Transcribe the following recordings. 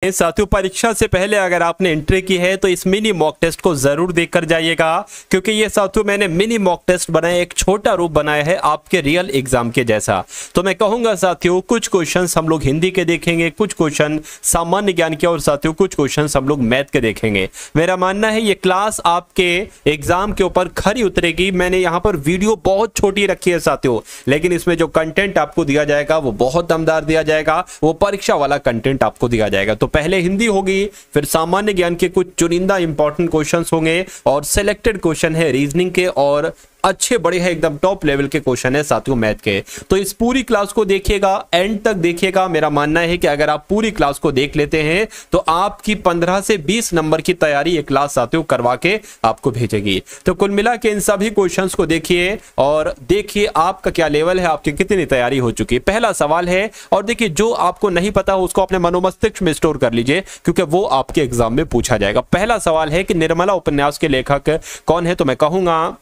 साथियों परीक्षा से पहले अगर आपने एंट्री की है तो इस मिनी मॉक टेस्ट को जरूर देखकर जाइएगा, क्योंकि ये साथियों मैंने मिनी मॉक टेस्ट बनाया, एक छोटा रूप बनाया है आपके रियल एग्जाम के जैसा। तो मैं कहूंगा साथियों कुछ क्वेश्चंस हम लोग हिंदी के देखेंगे, कुछ क्वेश्चन सामान्य ज्ञान के, और साथियों कुछ क्वेश्चंस हम लोग मैथ के देखेंगे। मेरा मानना है ये क्लास आपके एग्जाम के ऊपर खरी उतरेगी। मैंने यहाँ पर वीडियो बहुत छोटी रखी है साथियों, लेकिन इसमें जो कंटेंट आपको दिया जाएगा वो बहुत दमदार दिया जाएगा, वो परीक्षा वाला कंटेंट आपको दिया जाएगा। तो पहले हिंदी होगी, फिर सामान्य ज्ञान के कुछ चुनिंदा इंपॉर्टेंट क्वेश्चंस होंगे, और सिलेक्टेड क्वेश्चन है रीजनिंग के, और अच्छे बड़े हैं एकदम टॉप लेवल के क्वेश्चन है साथियों मैथ के। तो इस पूरी क्लास को देखिएगा, एंड तक देखिएगा। मेरा मानना है कि अगर आप पूरी क्लास को देख लेते हैं तो आपकी 15 से 20 नंबर की तैयारी ये क्लास साथियों करवा के आपको भेजेगी। तो कुल मिला के इन सभी क्वेश्चंस को देखिए और देखिए आपका क्या लेवल है, आपकी कितनी तैयारी हो चुकी है। पहला सवाल है, और देखिए जो आपको नहीं पता हो उसको अपने मनोमस्तिष्क में स्टोर कर लीजिए, क्योंकि वो आपके एग्जाम में पूछा जाएगा। पहला सवाल है कि निर्मला उपन्यास के लेखक कौन है? तो मैं कहूंगा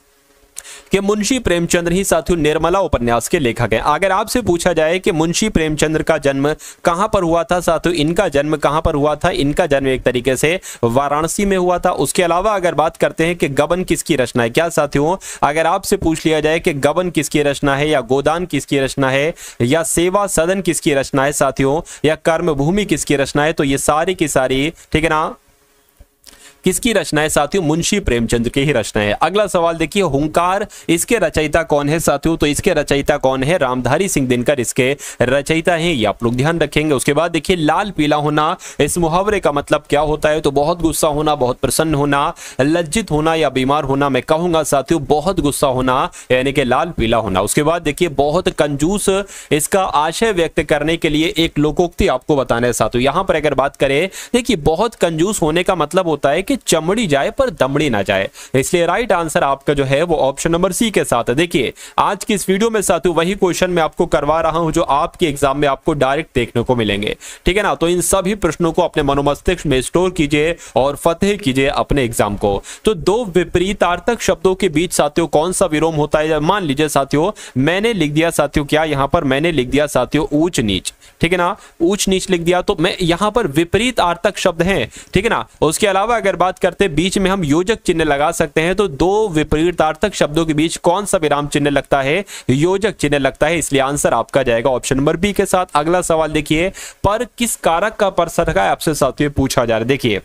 कि मुंशी प्रेमचंद्र ही साथियों निर्मला उपन्यास के लेखक हैं। अगर आपसे पूछा जाए कि मुंशी प्रेमचंद्र का जन्म कहां पर हुआ था साथियों, इनका जन्म कहां पर हुआ था? इनका जन्म एक तरीके से वाराणसी में हुआ था। उसके अलावा अगर बात करते हैं कि गबन किसकी रचना है, क्या साथियों अगर आपसे पूछ लिया जाए कि गबन किसकी रचना है, या गोदान किसकी रचना है, या सेवा सदन किसकी रचना है साथियों, या कर्मभूमि किसकी रचना है, तो ये सारी की सारी ठीक है ना किसकी रचना है साथियों? मुंशी प्रेमचंद्र की ही रचना है। अगला सवाल देखिए, हुंकार इसके रचयिता कौन है साथियों? तो इसके रचयिता कौन है? रामधारी सिंह दिनकर इसके रचयिता हैं, ये आप लोग ध्यान रखेंगे। उसके बाद देखिए लाल पीला होना, इस मुहावरे का मतलब क्या होता है? तो बहुत गुस्सा होना, बहुत प्रसन्न होना, लज्जित होना या बीमार होना। मैं कहूंगा साथियों बहुत गुस्सा होना, यानी कि लाल पीला होना। उसके बाद देखिए बहुत कंजूस, इसका आशय व्यक्त करने के लिए एक लोकोक्ति आपको बताना है साथियों। यहां पर अगर बात करें, देखिए बहुत कंजूस होने का मतलब होता है कि चमड़ी जाए पर दमड़ी ना जाए, इसलिए राइट आंसर आपका जो है वो ऑप्शन नंबर सी के साथ है। देखिए आज की इस वीडियो में साथियों वही क्वेश्चन मैं आपको करवा रहा हूं जो आपके एग्जाम में आपको डायरेक्ट देखने को मिलेंगे, ठीक है ना। तो इन सभी प्रश्नों को अपने मनोमस्तिष्क में स्टोर कीजिए और फतेह कीजिए अपने एग्जाम को। तो दो विपरीतार्थक शब्दों के बीच साथियों कौन सा विलोम होता है? मान लीजिए साथियों मैंने लिख दिया साथियों, क्या यहां पर मैंने लिख दिया साथियों ऊंच नीच, ठीक है ना, ऊंच नीच लिख दिया, तो मैं यहां पर विपरीत अर्थक शब्द हैं, ठीक है ना। उसके अलावा अगर बात करते बीच में हम योजक चिन्ह लगा सकते हैं, तो दो विपरीतार्थक शब्दों के बीच कौन सा विराम चिन्ह लगता है? योजक चिन्ह लगता है, इसलिए आंसर आपका जाएगा ऑप्शन नंबर बी के साथ। अगला सवाल देखिए, पर किस कारक का परसरका आपसे साथियों पूछा जा रहा है। देखिए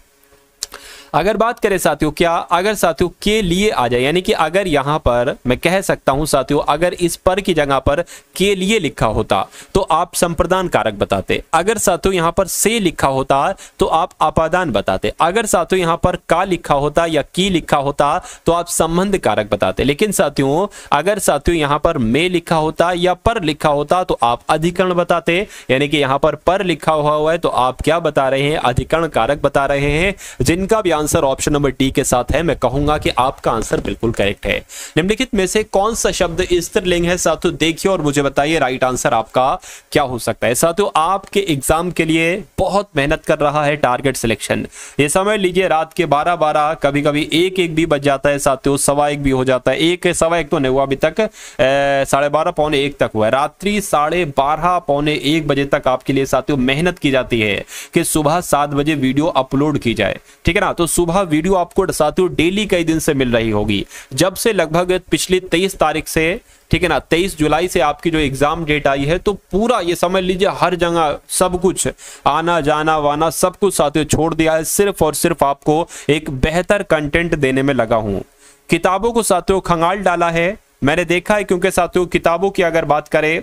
अगर बात करें साथियों, क्या अगर साथियों के लिए आ जाए, यानी कि अगर यहां पर मैं कह सकता हूं साथियों अगर इस पर की जगह पर के लिए लिखा होता तो आप संप्रदान कारक बताते। अगर साथियों यहां पर से लिखा होता तो आप अपादान बताते। अगर साथियों यहां पर का लिखा होता या की लिखा होता तो आप संबंध कारक बताते। लेकिन साथियों अगर साथियों यहां पर में लिखा होता या पर लिखा होता तो आप अधिकरण बताते, यानी कि यहां पर लिखा हुआ है तो आप क्या बता रहे हैं? अधिकरण कारक बता रहे हैं, जिनका भी आंसर ऑप्शन नंबर डी के साथ है। मैं कहूंगा कि आपका आंसर बिल्कुल करेक्ट है। निम्नलिखित में से कौन सा शब्द स्त्रीलिंग है साथियों? देखिए और मुझे बताइए राइट आंसर आपका क्या हो सकता है। साथियों आपके एग्जाम के लिए बहुत मेहनत कर रहा है टारगेट सिलेक्शन। ये समझ लीजिए रात के 12-12 कभी कभी 1-1 भी बज जाता है साथियों, 1:15 भी हो जाता है। 1-1:15 तो नहीं हुआ अभी तक, 12:30 पौने 1 तक हुआ है। रात्रि 12:30 पौने 1 बजे तक आपके लिए साथियों मेहनत की जाती है कि सुबह 7 बजे वीडियो अपलोड की जाए, ठीक है ना। तो सुबह वीडियो आपको साथियों डेली कई दिन से मिल रही होगी, जब से लगभग पिछली 23 तारीख से, ठीक है ना, 23 जुलाई से आपकी जो एग्जाम डेट आई है, तो पूरा ये समझ लीजिए हर जगह सब कुछ आना जाना वाना सब कुछ साथियों छोड़ दिया है, सिर्फ और सिर्फ आपको एक बेहतर कंटेंट देने में लगा हूं। किताबों को साथियों खंगाल डाला है मैंने देखा है, क्योंकि साथियों किताबों की अगर बात करें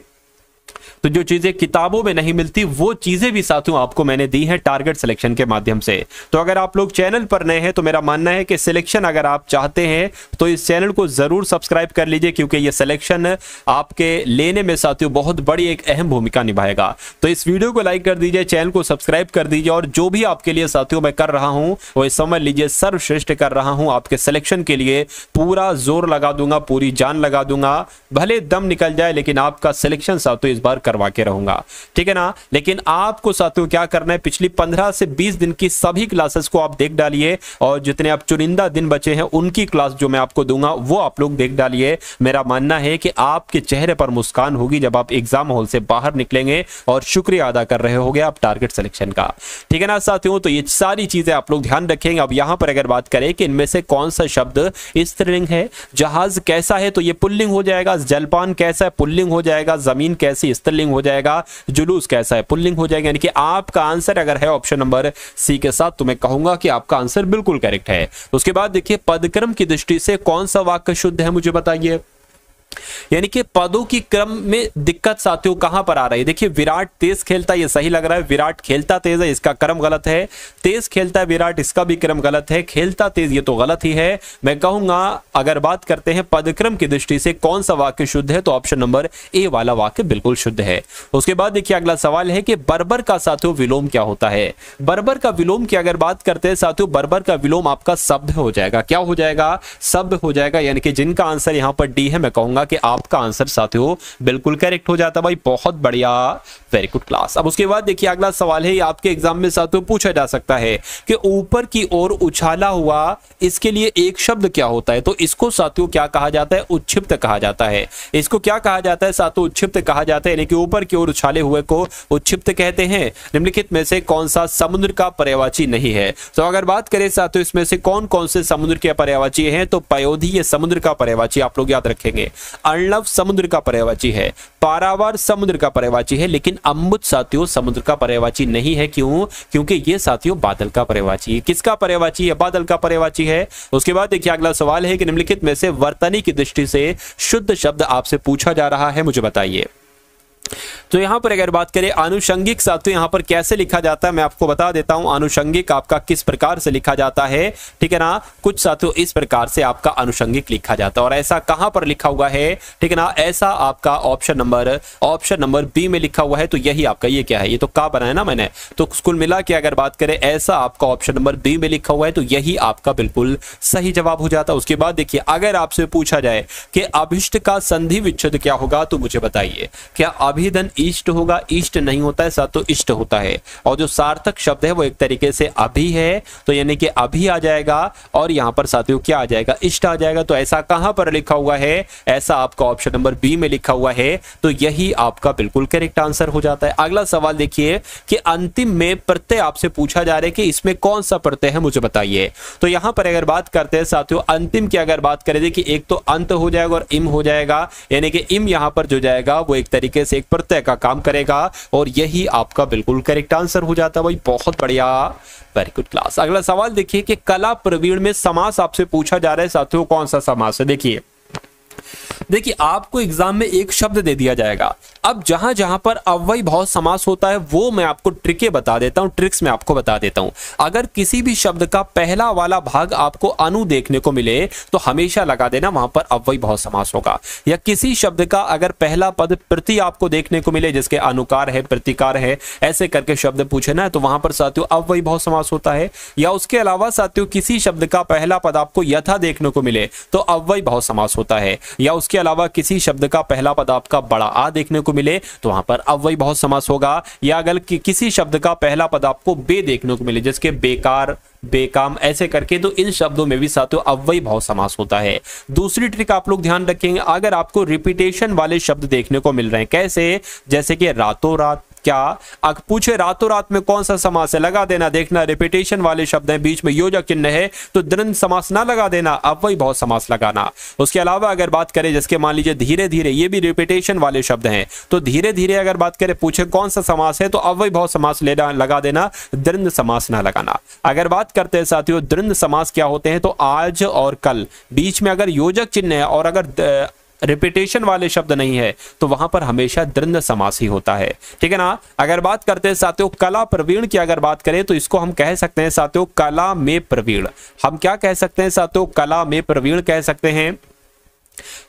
तो जो चीजें किताबों में नहीं मिलती वो चीजें भी साथियों आपको मैंने दी हैं टारगेट सिलेक्शन के माध्यम से। तो अगर आप लोग चैनल पर नए हैं तो मेरा मानना है कि सिलेक्शन अगर आप चाहते हैं तो इस चैनल को जरूर सब्सक्राइब कर लीजिए, क्योंकि ये सिलेक्शन आपके लेने में साथियों बहुत बड़ी एक अहम भूमिका निभाएगा। तो इस वीडियो को लाइक कर दीजिए, चैनल को सब्सक्राइब कर दीजिए, और जो भी आपके लिए साथियों मैं कर रहा हूं वो समझ लीजिए सर्वश्रेष्ठ कर रहा हूं। आपके सिलेक्शन के लिए पूरा जोर लगा दूंगा, पूरी जान लगा दूंगा, भले दम निकल जाए लेकिन आपका सिलेक्शन साथियों इस इस बार करवा के रहूंगा, ठीक है ना। लेकिन आपको साथियों क्या करना है, पिछली 15 से 20 दिन की सभी क्लासेस को आप देख डालिए और जितने आप चुनिंदा दिन बचे हैं उनकी क्लास जो मैं आपको दूंगा वो आप लोग देख डालिए। मेरा मानना है कि आपके चेहरे पर मुस्कान होगी जब आप एग्जाम हॉल से बाहर निकलेंगे और शुक्रिया अदा कर रहे होंगे आप टारगेट सिलेक्शन का, ठीक है ना साथियों। तो ये सारी चीजें आप लोग ध्यान रखेंगे। अब यहां पर अगर बात करें कि इनमें से कौन सा शब्द स्त्रीलिंग है, जहाज कैसा है तो ये पुल्लिंग हो जाएगा, जलपान कैसा है पुल्लिंग हो जाएगा, जमीन कैसी स्त्रीलिंग हो जाएगा, जुलूस कैसा है पुल्लिंग हो जाएगा। यानी कि आपका आंसर अगर है ऑप्शन नंबर सी के साथ तो मैं कहूंगा कि आपका आंसर बिल्कुल करेक्ट है। उसके बाद देखिए पदक्रम की दृष्टि से कौन सा वाक्य शुद्ध है मुझे बताइए। यानी कि पदों की क्रम में दिक्कत साथियों कहां पर आ रही है। देखिए विराट तेज खेलता है, ये सही लग रहा है, विराट खेलता तेज है, इसका क्रम गलत है। तेज खेलता है विराट, इसका भी क्रम गलत है। खेलता तेज, ये तो गलत ही है। मैं कहूंगा अगर बात करते हैं पदक्रम की दृष्टि से कौन सा वाक्य शुद्ध है तो ऑप्शन नंबर ए वाला वाक्य बिल्कुल शुद्ध है। उसके बाद देखिए अगला सवाल है कि बर्बर का साथियों विलोम क्या होता है। बर्बर का विलोम की अगर बात करते हैं साथियों, बर्बर का विलोम आपका शब्द हो जाएगा। क्या हो जाएगा, शब्द हो जाएगा। यानी कि जिनका आंसर यहां पर डी है, मैं कहूंगा कि आपका आंसर साथियों बिल्कुल करेक्ट हो जाता। भाई बहुत बढ़िया, वेरी गुड क्लास। अब उसके बाद देखिए अगला सवाल है, आपके एग्जाम में साथियों पूछा जा सकता है कि ऊपर की ओर उछाला हुआ, इसके लिए एक शब्द क्या होता है। तो इसको साथियों क्या कहा जाता है, उच्छिप्त कहा जाता है। इसको क्या कहा जाता है साथियों, उच्छिप्त कहा जाता है। यानी कि ऊपर की ओर उछाले हुए को उच्छिप्त कहते हैं। निम्नलिखित में से कौन सा समुद्र का पर्यायवाची नहीं है। तो अगर बात करें साथियों इसमें से कौन कौन से समुद्र के पर्यायवाची हैं, तो पयोधी ये समुद्र का पर्यायवाची आप लोग याद रखेंगे। अर्णव समुद्र का पर्यायवाची है, पारावार समुद्र का पर्यायवाची है, लेकिन अम्बुज साथियों समुद्र का पर्यायवाची नहीं है। क्यों, क्योंकि ये साथियों बादल का पर्यायवाची है। किसका पर्यायवाची है, बादल का पर्यायवाची है। उसके बाद देखिए अगला सवाल है कि निम्नलिखित में से वर्तनी की दृष्टि से शुद्ध शब्द आपसे पूछा जा रहा है, मुझे बताइए। तो यहां पर अगर बात करें आनुषंगिक साथियों यहां पर कैसे लिखा जाता है मैं आपको बता देता हूं। आनुषंगिक आपका किस प्रकार से लिखा जाता है, ठीक है ना। कुछ साथियों इस प्रकार से आपका आनुषंगिक लिखा जाता है और ऐसा कहां पर लिखा हुआ है, ठीक है ना। ऐसा आपका ऑप्शन नंबर बी में लिखा हुआ है। तो यही आपका, ये क्या है, ये तो का बनाया ना मैंने, तो कुल मिला के अगर बात करें ऐसा आपका ऑप्शन नंबर बी में लिखा हुआ है, तो यही आपका बिल्कुल सही जवाब हो जाता है। उसके बाद देखिए अगर आपसे पूछा जाए कि अभिष्ट का संधि विच्छेद क्या होगा, तो मुझे बताइए क्या अभिधन इष्ट होगा। इष्ट नहीं होता है साथियों, इष्ट होता है। और जो सार्थक शब्द है वो एक तरीके से अभी है, तो यानी कि अभी आ जाएगा और यहां पर साथियों क्या आ जाएगा, इष्ट आ जाएगा। तो ऐसा कहां पर लिखा हुआ है, ऐसा आपका ऑप्शन नंबर बी में लिखा हुआ है। तो यही आपका बिल्कुल करेक्ट आंसर हो जाता है। अगला सवाल देखिए कि अंतिम में प्रत्यय आपसे पूछा जा रहा है कि इसमें कौन सा प्रत्यय है, मुझे बताइए। तो यहां पर अगर बात करते हैं साथियों अंतिम की अगर बात करें, देखिए एक तो अंत हो जाएगा और इम हो जाएगा। यानी कि इम यहां पर जो जाएगा वो एक तरीके से एक प्रत्यय का काम करेगा और यही आपका बिल्कुल करेक्ट आंसर हो जाता है। भाई बहुत बढ़िया, वेरी गुड क्लास। अगला सवाल देखिए कि कला प्रवीण में समास आपसे पूछा जा रहा है साथियों, कौन सा समास है। देखिए आपको एग्जाम में एक शब्द दे दिया जाएगा। अब जहां जहां पर अव्ययी भाव समास होता है वो मैं आपको ट्रिकें बता देता हूं, ट्रिक्स में आपको बता देता हूं। अगर किसी भी शब्द का पहला वाला भाग आपको अनु देखने को मिले तो हमेशा लगा देना वहां पर अव्ययी भाव समास होगा। या किसी शब्द का अगर पहला पद प्रति आपको देखने को मिले जिसके अनुकार है, प्रतिकार है, ऐसे करके शब्द पूछे ना, तो वहां पर साथियों अव्ययी भाव समास होता है। या उसके अलावा साथियों किसी शब्द का पहला पद आपको यथा देखने को मिले तो अव्ययी भाव समास होता है। या उसके अलावा किसी शब्द का पहला पद आपका बड़ा आ देखने को मिले तो वहां पर अव्ययी भाव समास होगा। या अगर किसी शब्द का पहला पद आपको बे देखने को मिले जिसके बेकार, बेकाम, ऐसे करके, तो इन शब्दों में भी साथियों अव्ययी भाव समास होता है। दूसरी ट्रिक आप लोग ध्यान रखेंगे, अगर आपको रिपीटेशन वाले शब्द देखने को मिल रहे हैं, कैसे, जैसे कि रातों रात, क्या अगर पूछे रातों रात में कौन सा समास है, लगा देना। देखना रिपीटेशन वाले शब्द हैं, बीच में योजक चिन्ह है तो द्वंद्व समास ना लगा देना, अव्ययी भाव समास लगाना। उसके अलावा अगर बात करें जिसके मान लीजिए धीरे धीरे, ये भी रिपीटेशन वाले शब्द हैं, तो धीरे धीरे अगर बात करें पूछे कौन सा समास है तो अव्ययी भाव समास लेना, लगा देना, द्वंद्व समास ना लगाना। अगर बात करते हैं साथियों द्वंद्व समास क्या होते हैं, तो आज और कल, बीच में अगर योजक चिन्ह है और अगर रिपीटेशन वाले शब्द नहीं है तो वहां पर हमेशा द्वंद्व समास ही होता है, ठीक है ना। अगर बात करते हैं साथियों कला प्रवीण की अगर बात करें तो इसको हम कह सकते हैं साथियों कला में प्रवीण। हम क्या कह सकते हैं साथियों, कला में प्रवीण कह सकते हैं।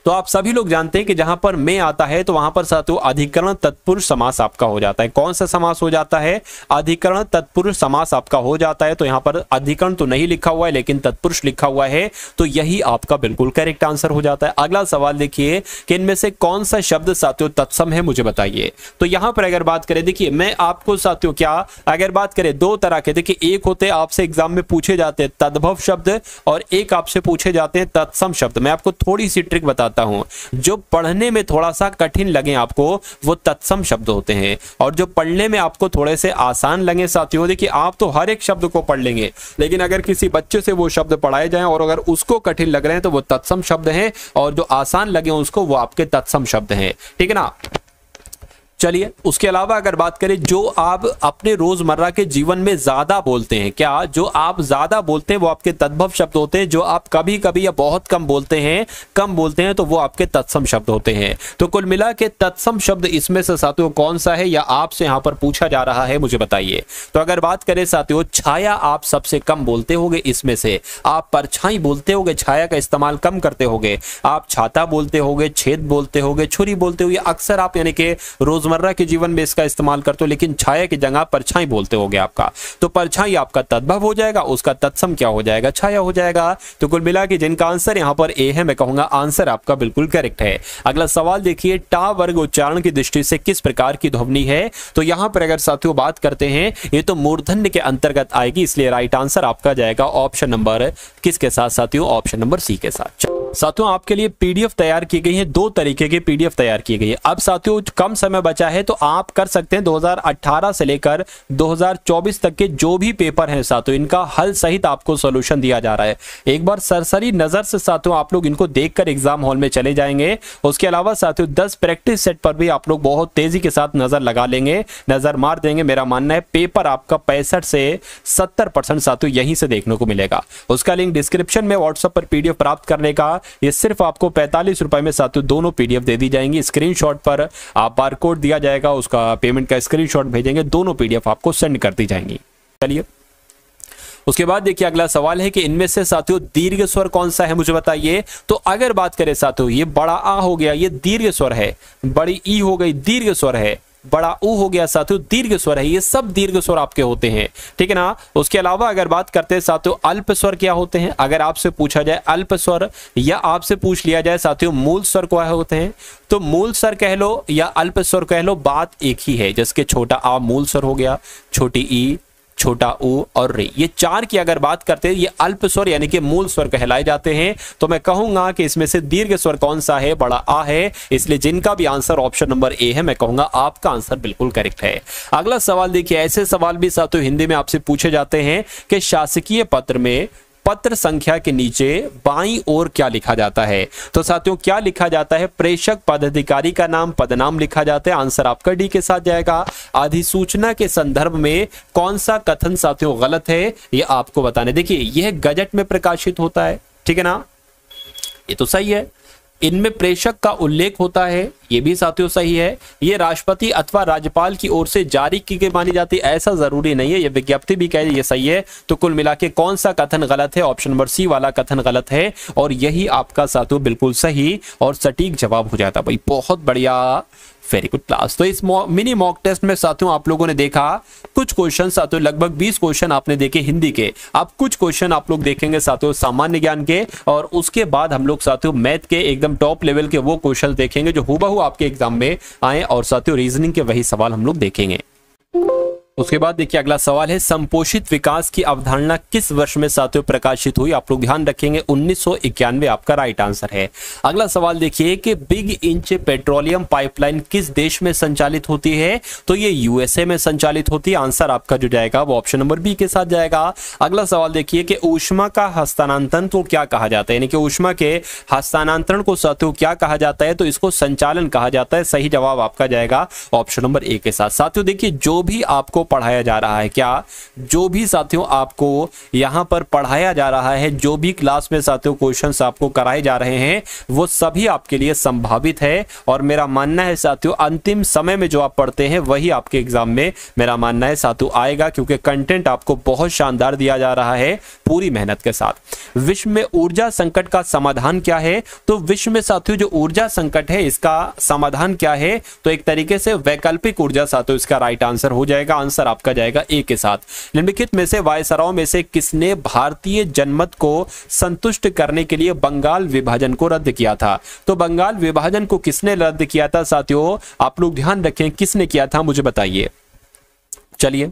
तो आप सभी लोग जानते हैं कि जहां पर में आता है तो वहां पर साथियों अधिकरण तत्पुरुष समास आपका हो जाता है। कौन सा समास हो जाता है? अधिकरण तत्पुरुष समास आपका हो जाता है। तो यहां पर अधिकरण तो नहीं लिखा हुआ है लेकिन तत्पुरुष लिखा हुआ है, तो यही आपका बिल्कुल करेक्ट आंसर हो जाता है। अगला सवाल देखिए कि इनमें से कौन सा शब्द साथियों तत्सम है, मुझे बताइए। तो यहां पर अगर बात करें, देखिए मैं आपको साथियों क्या अगर बात करें दो तरह के, देखिए एक होते आपसे एग्जाम में पूछे जाते हैं तद्भव शब्द और एक आपसे पूछे जाते हैं तत्सम शब्द। मैं आपको थोड़ी सी ट्रिक बताता हूं, जो पढ़ने में थोड़ा सा कठिन लगे आपको वो तत्सम शब्द होते हैं, और जो पढ़ने में आपको थोड़े से आसान लगे साथियों, देखिए आप तो हर एक शब्द को पढ़ लेंगे लेकिन अगर किसी बच्चे से वो शब्द पढ़ाए जाएं और अगर उसको कठिन लग रहे हैं तो वो तत्सम शब्द हैं, और जो आसान लगे उसको वो आपके तत्सम शब्द हैं। ठीक है ना। चलिए उसके अलावा अगर बात करें जो आप अपने रोजमर्रा के जीवन में ज्यादा बोलते हैं, क्या जो आप ज्यादा बोलते हैं वो आपके तद्भव शब्द होते हैं। जो आप कभी कभी या बहुत कम बोलते हैं तो वो आपके तत्सम शब्द होते हैं। तो कुल मिला के तत्सम शब्द इसमें से साथियों कौन सा है या आपसे यहां पर पूछा जा रहा है, मुझे बताइए। तो अगर बात करें साथियों छाया आप सबसे कम बोलते होगे, इसमें से आप परछाई बोलते होगे, छाया का इस्तेमाल कम करते होगे, आप छाता बोलते होगे, छेद बोलते होगे, छुरी बोलते होगे, अक्सर आप यानी कि रोजमर्रा के जीवन में इसका इस्तेमाल करते हो, लेकिन छाया की जगह परछाई बोलते होगे आपका। तो परछाई आपका तद्भव हो जाएगा, उसका तत्सम क्या हो जाएगा? छाया हो जाएगा। तो कुल मिला के जिनका आंसर यहां पर ए है, मैं कहूंगा आंसर आपका बिल्कुल करेक्ट है। अगला सवाल देखिए, टा वर्ग उच्चारण की दृष्टि से किस प्रकार की ध्वनि है? तो यहां पर अगर साथियों बात करते हैं ये तो मूर्धन्य के अंतर्गत आएगी, इसलिए राइट आंसर आपका जाएगा ऑप्शन नंबर किसके साथ साथियों? ऑप्शन नंबर सी के साथ। साथियों आपके लिए पीडीएफ तैयार की गई है, दो तरीके की पीडीएफ तैयार की गई है। अब साथियों कम समय बचा है तो आप कर सकते हैं 2018 से लेकर 2024 तक के जो भी पेपर हैं साथियों, इनका हल सहित आपको सॉल्यूशन दिया जा रहा है। एक बार सरसरी नजर से साथियों आप लोग इनको देखकर एग्जाम हॉल में चले जाएंगे। उसके अलावा साथियों 10 प्रैक्टिस सेट पर भी आप लोग बहुत तेजी के साथ नजर लगा लेंगे, नजर मार देंगे। मेरा मानना है पेपर आपका 65 से 70% साथियों यहीं से देखने को मिलेगा। उसका लिंक डिस्क्रिप्शन में व्हाट्सएप पर पीडीएफ प्राप्त करने का, ये सिर्फ आपको 45 रुपए में साथियों दोनों पीडीएफ दे दी जाएंगी। स्क्रीनशॉट पर आप बारकोड दिया जाएगा, उसका पेमेंट का स्क्रीनशॉट भेजेंगे, दोनों पीडीएफ आपको सेंड कर दी जाएंगी। चलिए उसके बाद देखिए अगला सवाल है कि इनमें से साथियों दीर्घ स्वर कौन सा है, मुझे बताइए। तो अगर बात करें साथियों, ये बड़ा आ हो गया, ये दीर्घ स्वर है, बड़ी ई हो गई दीर्घ स्वर है, बड़ा ऊ हो गया साथियों दीर्घ स्वर है, ये सब दीर्घ स्वर आपके होते हैं। ठीक है ना। उसके अलावा अगर बात करते हैं साथियों अल्प स्वर क्या होते हैं, अगर आपसे पूछा जाए अल्प स्वर या आपसे पूछ लिया जाए साथियों मूल स्वर क्या होते हैं, तो मूल स्वर कह लो या अल्प स्वर कह लो, बात एक ही है। जैसे छोटा आ मूल स्वर हो गया, छोटी ई, छोटा ऊ और रे, ये चार की अगर बात करते हैं ये अल्प स्वर यानी कि मूल स्वर कहलाए जाते हैं। तो मैं कहूंगा कि इसमें से दीर्घ स्वर कौन सा है? बड़ा आ है। इसलिए जिनका भी आंसर ऑप्शन नंबर ए है, मैं कहूंगा आपका आंसर बिल्कुल करेक्ट है। अगला सवाल देखिए, ऐसे सवाल भी साथियों हिंदी में आपसे पूछे जाते हैं कि शासकीय पत्र में पत्र संख्या के नीचे बाईं ओर क्या लिखा जाता है? तो साथियों क्या लिखा जाता है? प्रेषक पदाधिकारी का नाम, पदनाम लिखा जाता है। आंसर आपका डी के साथ जाएगा। अधिसूचना के संदर्भ में कौन सा कथन साथियों गलत है, ये आपको बताने। देखिए यह गजट में प्रकाशित होता है, ठीक है ना, ये तो सही है। इनमें प्रेषक का उल्लेख होता है, ये भी साथियों सही है। ये राष्ट्रपति अथवा राज्यपाल की ओर से जारी की गई मानी जाती है, ऐसा जरूरी नहीं है। ये विज्ञप्ति भी कहे, ये सही है। तो कुल मिला के कौन सा कथन गलत है? ऑप्शन नंबर सी वाला कथन गलत है, और यही आपका साथियों बिल्कुल सही और सटीक जवाब हो जाता। भाई बहुत बढ़िया, वेरी गुड क्लास। तो इस मिनी मॉक टेस्ट में साथियों आप लोगों ने देखा कुछ क्वेश्चन साथियों, लगभग 20 क्वेश्चन आपने देखे हिंदी के। अब कुछ क्वेश्चन आप लोग देखेंगे साथियों सामान्य ज्ञान के, और उसके बाद हम लोग साथियों मैथ के एकदम टॉप लेवल के वो क्वेश्चन देखेंगे जो हूबहू आपके एग्जाम में आए, और साथियों रीजनिंग के वही सवाल हम लोग देखेंगे। उसके बाद देखिए अगला सवाल है, संपोषित विकास की अवधारणा किस वर्ष में साथियों प्रकाशित हुई? आप लोग ध्यान रखेंगे 1991 आपका राइट आंसर है। अगला सवाल देखिए कि बिग इंच पेट्रोलियम पाइपलाइन किस देश में संचालित होती है? तो ये यूएसए में संचालित होती है। आंसर आपका जो जाएगा वो ऑप्शन नंबर बी के साथ जाएगा। अगला सवाल देखिए कि ऊष्मा का हस्तांतरण को क्या कहा जाता है, यानी कि ऊष्मा के हस्तांतरण को साथियों क्या कहा जाता है? तो इसको संचालन कहा जाता है। सही जवाब आपका जाएगा ऑप्शन नंबर ए के साथ। साथियों देखिए जो भी आपको पढ़ाया जा रहा है, क्या जो भी साथियों आपको यहाँ पर पढ़ाया जा रहा है, जो भी क्लास में साथियों क्वेश्चंस आपको कराए जा रहे हैं, वो सभी आपके लिए संभावित है। और मेरा मानना है साथियों अंतिम समय में जो आप पढ़ते हैं वही आपके एग्जाम में मेरा मानना है साथियों आएगा, क्योंकि कंटेंट आपको बहुत शानदार दिया जा रहा है पूरी मेहनत के साथ। विश्व में ऊर्जा संकट का समाधान क्या है? तो विश्व में साथियों जो ऊर्जा संकट है इसका समाधान क्या है? तो एक तरीके से वैकल्पिक ऊर्जा साथियों इसका राइट आंसर हो जाएगा। आंसर आपका जाएगा ए के साथ। निम्नलिखित में से वायसराय में से किसने भारतीय जनमत को संतुष्ट करने के लिए बंगाल विभाजन को रद्द किया था? तो बंगाल विभाजन को किसने रद्द किया था साथियों? आप लोग ध्यान रखें किसने किया था, मुझे बताइए। चलिए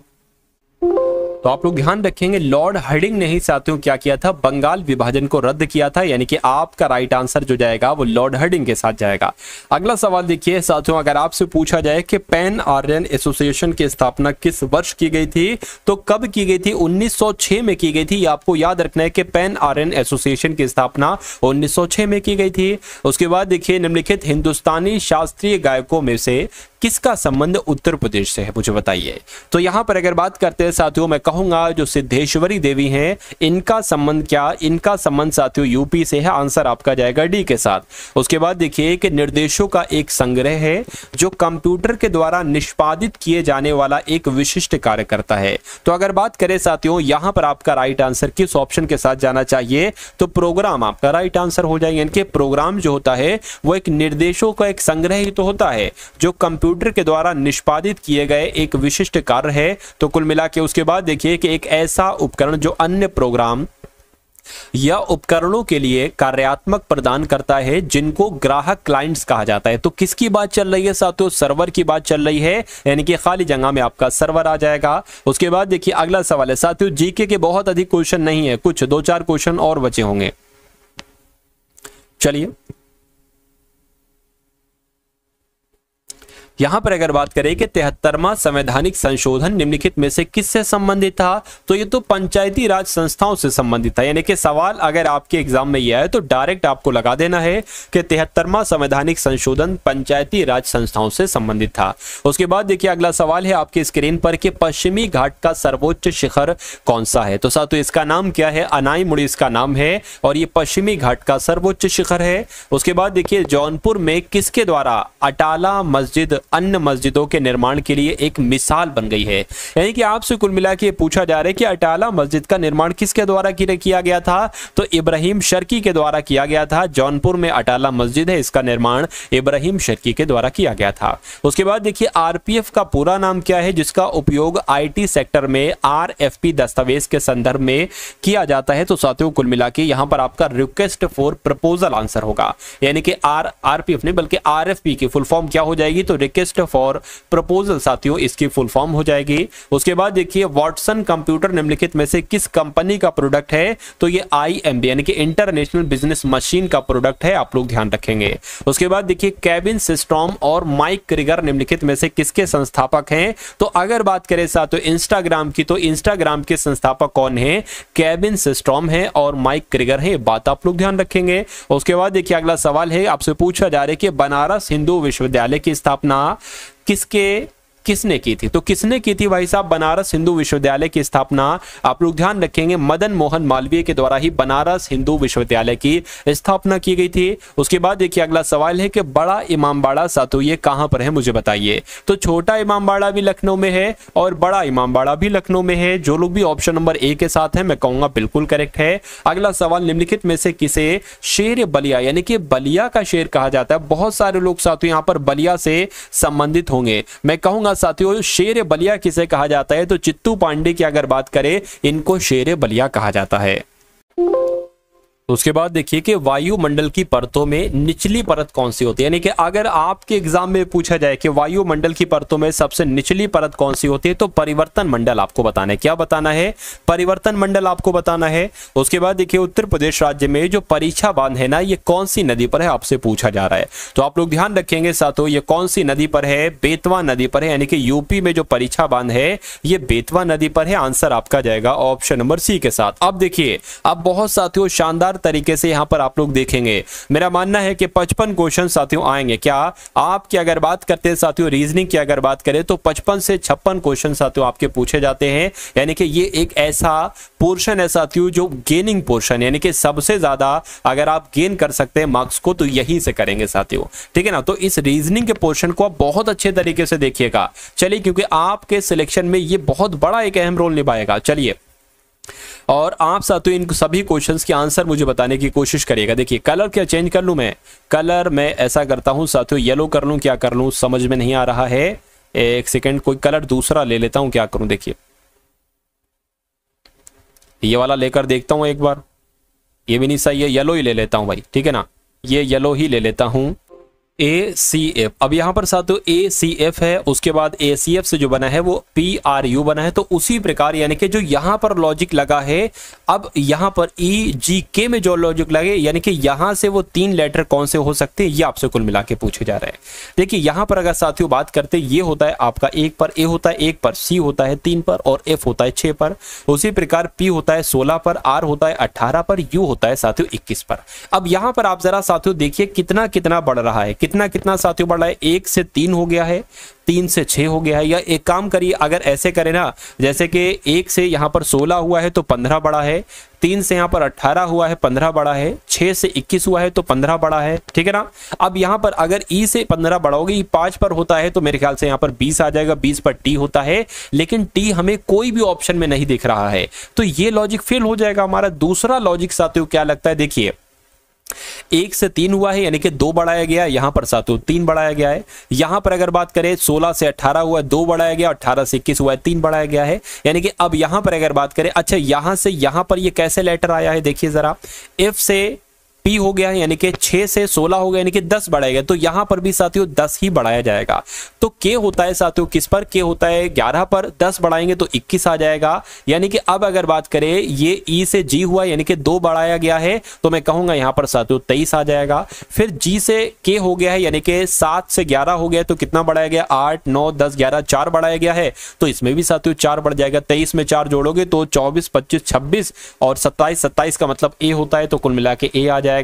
तो आप लोग ध्यान रखेंगे लॉर्ड हार्डिंग ने ही साथियों क्या किया था? बंगाल विभाजन को रद्द किया था। यानी कि आपका राइट आंसर जो जाएगा वो लॉर्ड हार्डिंग के साथ जाएगा। अगला सवाल देखिए साथियों, अगर आपसे पूछा जाए कि पैन आर्यन एसोसिएशन की स्थापना किस वर्ष की गई थी, तो कब की गई थी? 1906 में की गई थी। आपको याद रखना है कि पैन आर्यन एसोसिएशन की स्थापना 1906 में की गई थी। उसके बाद देखिए निम्नलिखित हिंदुस्तानी शास्त्रीय गायकों में से किसका संबंध उत्तर प्रदेश से है, मुझे बताइए। तो यहां पर अगर बात करते हैं साथियों, मैं कहूंगा जो सिद्धेश्वरी देवी हैं इनका संबंध क्या? इनका संबंध साथियों यूपी से है। आंसर आपका जाएगा डी के साथ। उसके बाद देखिए कि निर्देशों का एक संग्रह है जो कंप्यूटर के द्वारा निष्पादित किए जाने वाला एक विशिष्ट कार्य करता है। तो अगर बात करें साथियों यहां पर आपका राइट आंसर किस ऑप्शन के साथ जाना चाहिए? तो प्रोग्राम आपका राइट आंसर हो जाएगा। इनके प्रोग्राम जो होता है वो एक निर्देशों का एक संग्रह ही तो होता है जो कंप्यूटर के द्वारा निष्पादित किए गए एक विशिष्ट कार्य है। तो कुल मिला के उसके बाद देखिए कि एक ऐसा उपकरण जो अन्य प्रोग्राम या उपकरणों के लिए कार्यात्मक प्रदान करता है जिनको ग्राहक क्लाइंट्स कहा जाता है। तो किसकी बात चल रही है साथियों? सर्वर की बात चल रही है, यानी कि खाली जगह में आपका सर्वर आ जाएगा। उसके बाद देखिए अगला सवाल है साथियों, जीके के बहुत अधिक क्वेश्चन नहीं है, कुछ 2-4 क्वेश्चन और बचे होंगे। चलिए यहां पर अगर बात करें कि 73वां संवैधानिक संशोधन निम्नलिखित में से किससे संबंधित था? तो ये तो पंचायती राज संस्थाओं से संबंधित था। यानी कि सवाल अगर आपके एग्जाम में यह है तो डायरेक्ट आपको लगा देना है कि 73वां संवैधानिक संशोधन पंचायती राज संस्थाओं से संबंधित था। उसके बाद देखिए अगला सवाल है आपकी स्क्रीन पर कि पश्चिमी घाट का सर्वोच्च शिखर कौन सा है? तो साथियों इसका नाम क्या है? अनाईमुड़ी इसका नाम है और ये पश्चिमी घाट का सर्वोच्च शिखर है। उसके बाद देखिए जौनपुर में किसके द्वारा अटाला मस्जिद अन्य मस्जिदों के निर्माण के लिए एक मिसाल बन गई है? यानी कि आपसे कुल मिला के पूछा जा रहा है कि अटाला मस्जिद का निर्माण किसके द्वारा किया गया था? तो इब्राहिम शर्की के द्वारा किया गया था। जौनपुर में अटाला मस्जिद है, इसका निर्माण इब्राहिम शर्की के द्वारा किया गया था। उसके बाद देखिए आरपीएफ का पूरा नाम क्या है जिसका उपयोग आईटी सेक्टर में आरएफपी दस्तावेज के संदर्भ में किया जाता है? तो साथियों कुल मिला के यहां पर आपका रिक्वेस्ट फॉर प्रपोजल आंसर होगा। यानी कि आरपीएफ नहीं बल्कि आरएफपी की फुल फॉर्म क्या हो जाएगी? तो रिक्वेस्ट फॉर प्रपोजल साथियों इसकी फुल फॉर्म हो जाएगी। उसके बाद देखिए वॉटसन कंप्यूटर निम्नलिखित में से किस कंपनी का प्रोडक्ट है? तो ये आईएमबी यानी कि इंटरनेशनल बिजनेस मशीन का प्रोडक्ट है, आप लोग ध्यान रखेंगे। उसके बाद देखिए केविन सिस्टॉम और माइक क्रिगर निम्नलिखित में से किसके संस्थापक हैं? तो अगर बात करें साथियों इंस्टाग्राम की, तो इंस्टाग्राम के संस्थापक कौन है? केविन सिस्टॉम है और माइक क्रिगर है, ये बात आप लोग ध्यान रखेंगे। उसके बाद देखिए अगला सवाल है आपसे पूछा जा रहा है कि बनारस हिंदू विश्वविद्यालय की स्थापना किसने की थी? तो किसने की थी भाई साहब बनारस हिंदू विश्वविद्यालय की स्थापना? आप लोग ध्यान रखेंगे मदन मोहन मालवीय के द्वारा ही बनारस हिंदू विश्वविद्यालय की स्थापना की गई थी। उसके बाद देखिए अगला सवाल है कि बड़ा इमामबाड़ा साथियों ये कहां पर है, मुझे बताइए। तो छोटा इमामबाड़ा भी लखनऊ में है और बड़ा इमामबाड़ा भी लखनऊ में है। जो लोग भी ऑप्शन नंबर ए के साथ है मैं कहूंगा बिल्कुल करेक्ट है। अगला सवाल निम्नलिखित में से किसे शेर बलिया यानी कि बलिया का शेर कहा जाता है? बहुत सारे लोग साथियों यहां पर बलिया से संबंधित होंगे। मैं कहूंगा साथियों शेर बलिया किसे कहा जाता है? तो चित्तू पांडे की अगर बात करें इनको शेर बलिया कहा जाता है। उसके बाद देखिए कि वायुमंडल की परतों में निचली परत कौन सी होती है? यानी कि अगर आपके एग्जाम में पूछा जाए कि वायुमंडल की परतों में सबसे निचली परत कौन सी होती है तो परिवर्तन मंडल आपको बताना है। क्या बताना है? परिवर्तन मंडल आपको बताना है। उसके बाद देखिए उत्तर प्रदेश राज्य में जो परीक्षा बांध है ना ये कौन सी नदी पर है आपसे पूछा जा रहा है। तो आप लोग ध्यान रखेंगे साथियों ये कौन सी नदी पर है? बेतवा नदी पर है। यानी कि यूपी में जो परीक्षा बांध है ये बेतवा नदी पर है। आंसर आपका जाएगा ऑप्शन नंबर सी के साथ। अब देखिए अब बहुत साथियों शानदार तरीके से यहाँ पर आप लोग देखेंगे। मेरा मानना है कि 55 क्वेश्चन साथियों आएंगे। क्या आपकी अगर बात करते हैं साथियों रीजनिंग की अगर बात करें तो 55 से 56 क्वेश्चन साथियों आपके पूछे जाते हैं। यानी कि ये एक ऐसा पोर्शन है साथियों जो गेनिंग पोर्शन, यानी कि सबसे ज्यादा अगर आप गेन कर सकते हैं मार्क्स को तो यहीं से करेंगे साथियों, ठीक है ना। तो इस रीजनिंग के पोर्शन को आप बहुत अच्छे तरीके से देखिएगा, चलिए, क्योंकि आपके सिलेक्शन में ये बहुत बड़ा एक अहम रोल निभाएगा। चलिए, और आप साथियों इन सभी क्वेश्चंस के आंसर मुझे बताने की कोशिश करिएगा। देखिए, कलर क्या चेंज कर लूं मैं? कलर मैं ऐसा करता हूं साथियों, येलो कर लूं, क्या कर लूं समझ में नहीं आ रहा है। एक सेकंड, कोई कलर दूसरा ले लेता हूं, क्या करूं? देखिए, ये वाला लेकर देखता हूं एक बार। ये भी नहीं सही है, येलो ही ले लेता हूं भाई, ठीक है ना, ये येलो ही ले लेता हूं। ACF, अब यहां पर साथियों ACF है, उसके बाद ACF से जो बना है वो PRU बना है। तो उसी प्रकार यानी कि जो यहां पर लॉजिक लगा है, अब यहां पर EGK में जो लॉजिक लगे, यानी कि यहां से वो 3 लेटर कौन से हो सकते हैं, ये आपसे कुल मिला के पूछे जा रहे हैं। देखिए, यहां पर अगर साथियों बात करते, ये होता है आपका 1 पर, A होता है 1 पर, C होता है 3 पर और F होता है 6 पर। उसी प्रकार P होता है 16 पर, R होता है 18 पर, U होता है साथियों 21 पर। अब यहां पर आप जरा साथियों देखिए कितना कितना बढ़ रहा है, कितना कितना साथियों बढ़ रहा है। 1 से 3 हो गया है, 3 से 6 हो गया है। या एक काम करिए, अगर ऐसे करें ना, जैसे कि 1 से यहां पर 16 हुआ है तो 15 बढ़ा है, 3 से यहां पर 18 हुआ है 15 बढ़ा है, 6 से 21 हुआ है तो 15 बढ़ा है, ठीक है ना। अब यहां पर अगर E से 15 बढ़ाओगे, E 5 पर होता है तो मेरे ख्याल से यहां पर 20 आ जाएगा, 20 पर T होता है, लेकिन T हमें कोई भी ऑप्शन में नहीं दिख रहा है, तो ये लॉजिक फेल हो जाएगा हमारा। दूसरा लॉजिक साथियों क्या लगता है, देखिए 1 से 3 हुआ है यानी कि 2 बढ़ाया गया, यहां पर साथियों 3 बढ़ाया गया है। यहां पर अगर बात करें 16 से 18 हुआ है 2 बढ़ाया गया, 18 से 21 हुआ है 3 बढ़ाया गया है। यानी कि अब यहां पर अगर बात करें, अच्छा यहां से यहां पर ये कैसे लेटर आया है, देखिए जरा, F से P हो गया है यानी कि 6 से 16 हो गया यानी कि 10 बढ़ाएगा, तो यहां पर भी साथियों 10 ही बढ़ाया जाएगा। तो K होता है साथियों किस पर, K होता है 11 पर, 10 बढ़ाएंगे तो 21 आ जाएगा। यानी कि अब अगर बात करें ये E से G हुआ यानी कि 2 बढ़ाया गया है, तो मैं कहूंगा यहां पर साथियों 23 आ जाएगा। फिर G से K हो गया है यानी कि 7 से 11 हो गया, तो कितना बढ़ाया गया, 8 9 10 11, 4 बढ़ाया गया है, तो इसमें भी साथियों 4 बढ़ जाएगा। 23 में 4 जोड़ोगे तो 24 25 26 और 27 27 का मतलब A होता है, तो कुल मिला के A आ जाएगा।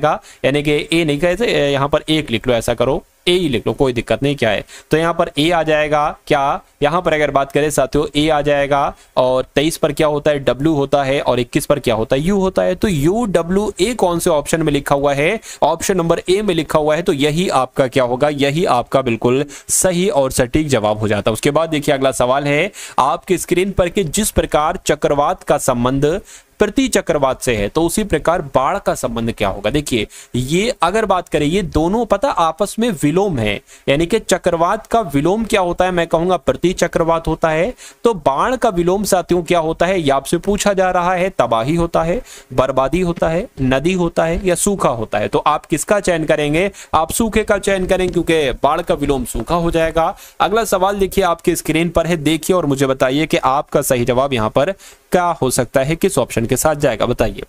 यानी कि A नहीं कहते, यहां पर 1 लिख लो, ऐसा करो A ही लिख लो, कोई दिक्कत नहीं, क्या है, तो यहां पर A आ जाएगा। क्या यहां पर अगर बात करें साथियों A आ जाएगा, और 23 पर क्या होता है, W होता है, और 21 पर क्या होता है, U होता है। तो UWA कौन से ऑप्शन में लिखा हुआ है, ऑप्शन नंबर A में लिखा हुआ है, तो यही आपका क्या होगा, यही आपका बिल्कुल सही और सटीक जवाब हो जाता है। उसके बाद देखिए अगला सवाल है आपकी स्क्रीन पर कि जिस प्रकार चक्रवात का संबंध प्रति चक्रवात से है, तो उसी प्रकार बाढ़ का संबंध क्या होगा। देखिए, ये अगर बात करें, ये दोनों पता आपस में विलोम है, यानी कि चक्रवात का विलोम क्या होता है, मैं कहूंगा प्रति चक्रवात होता है। तो बाढ़ का विलोम साथियों क्या होता है, ये आपसे पूछा जा रहा है, तबाही होता है, बर्बादी होता है, नदी होता है, या सूखा होता है। तो आप किसका चयन करेंगे, आप सूखे का चयन करें, क्योंकि बाढ़ का विलोम सूखा हो जाएगा। अगला सवाल देखिए आपके स्क्रीन पर है, देखिए और मुझे बताइए कि आपका सही जवाब यहां पर क्या हो सकता है, किस ऑप्शन के साथ जाएगा, बताइए।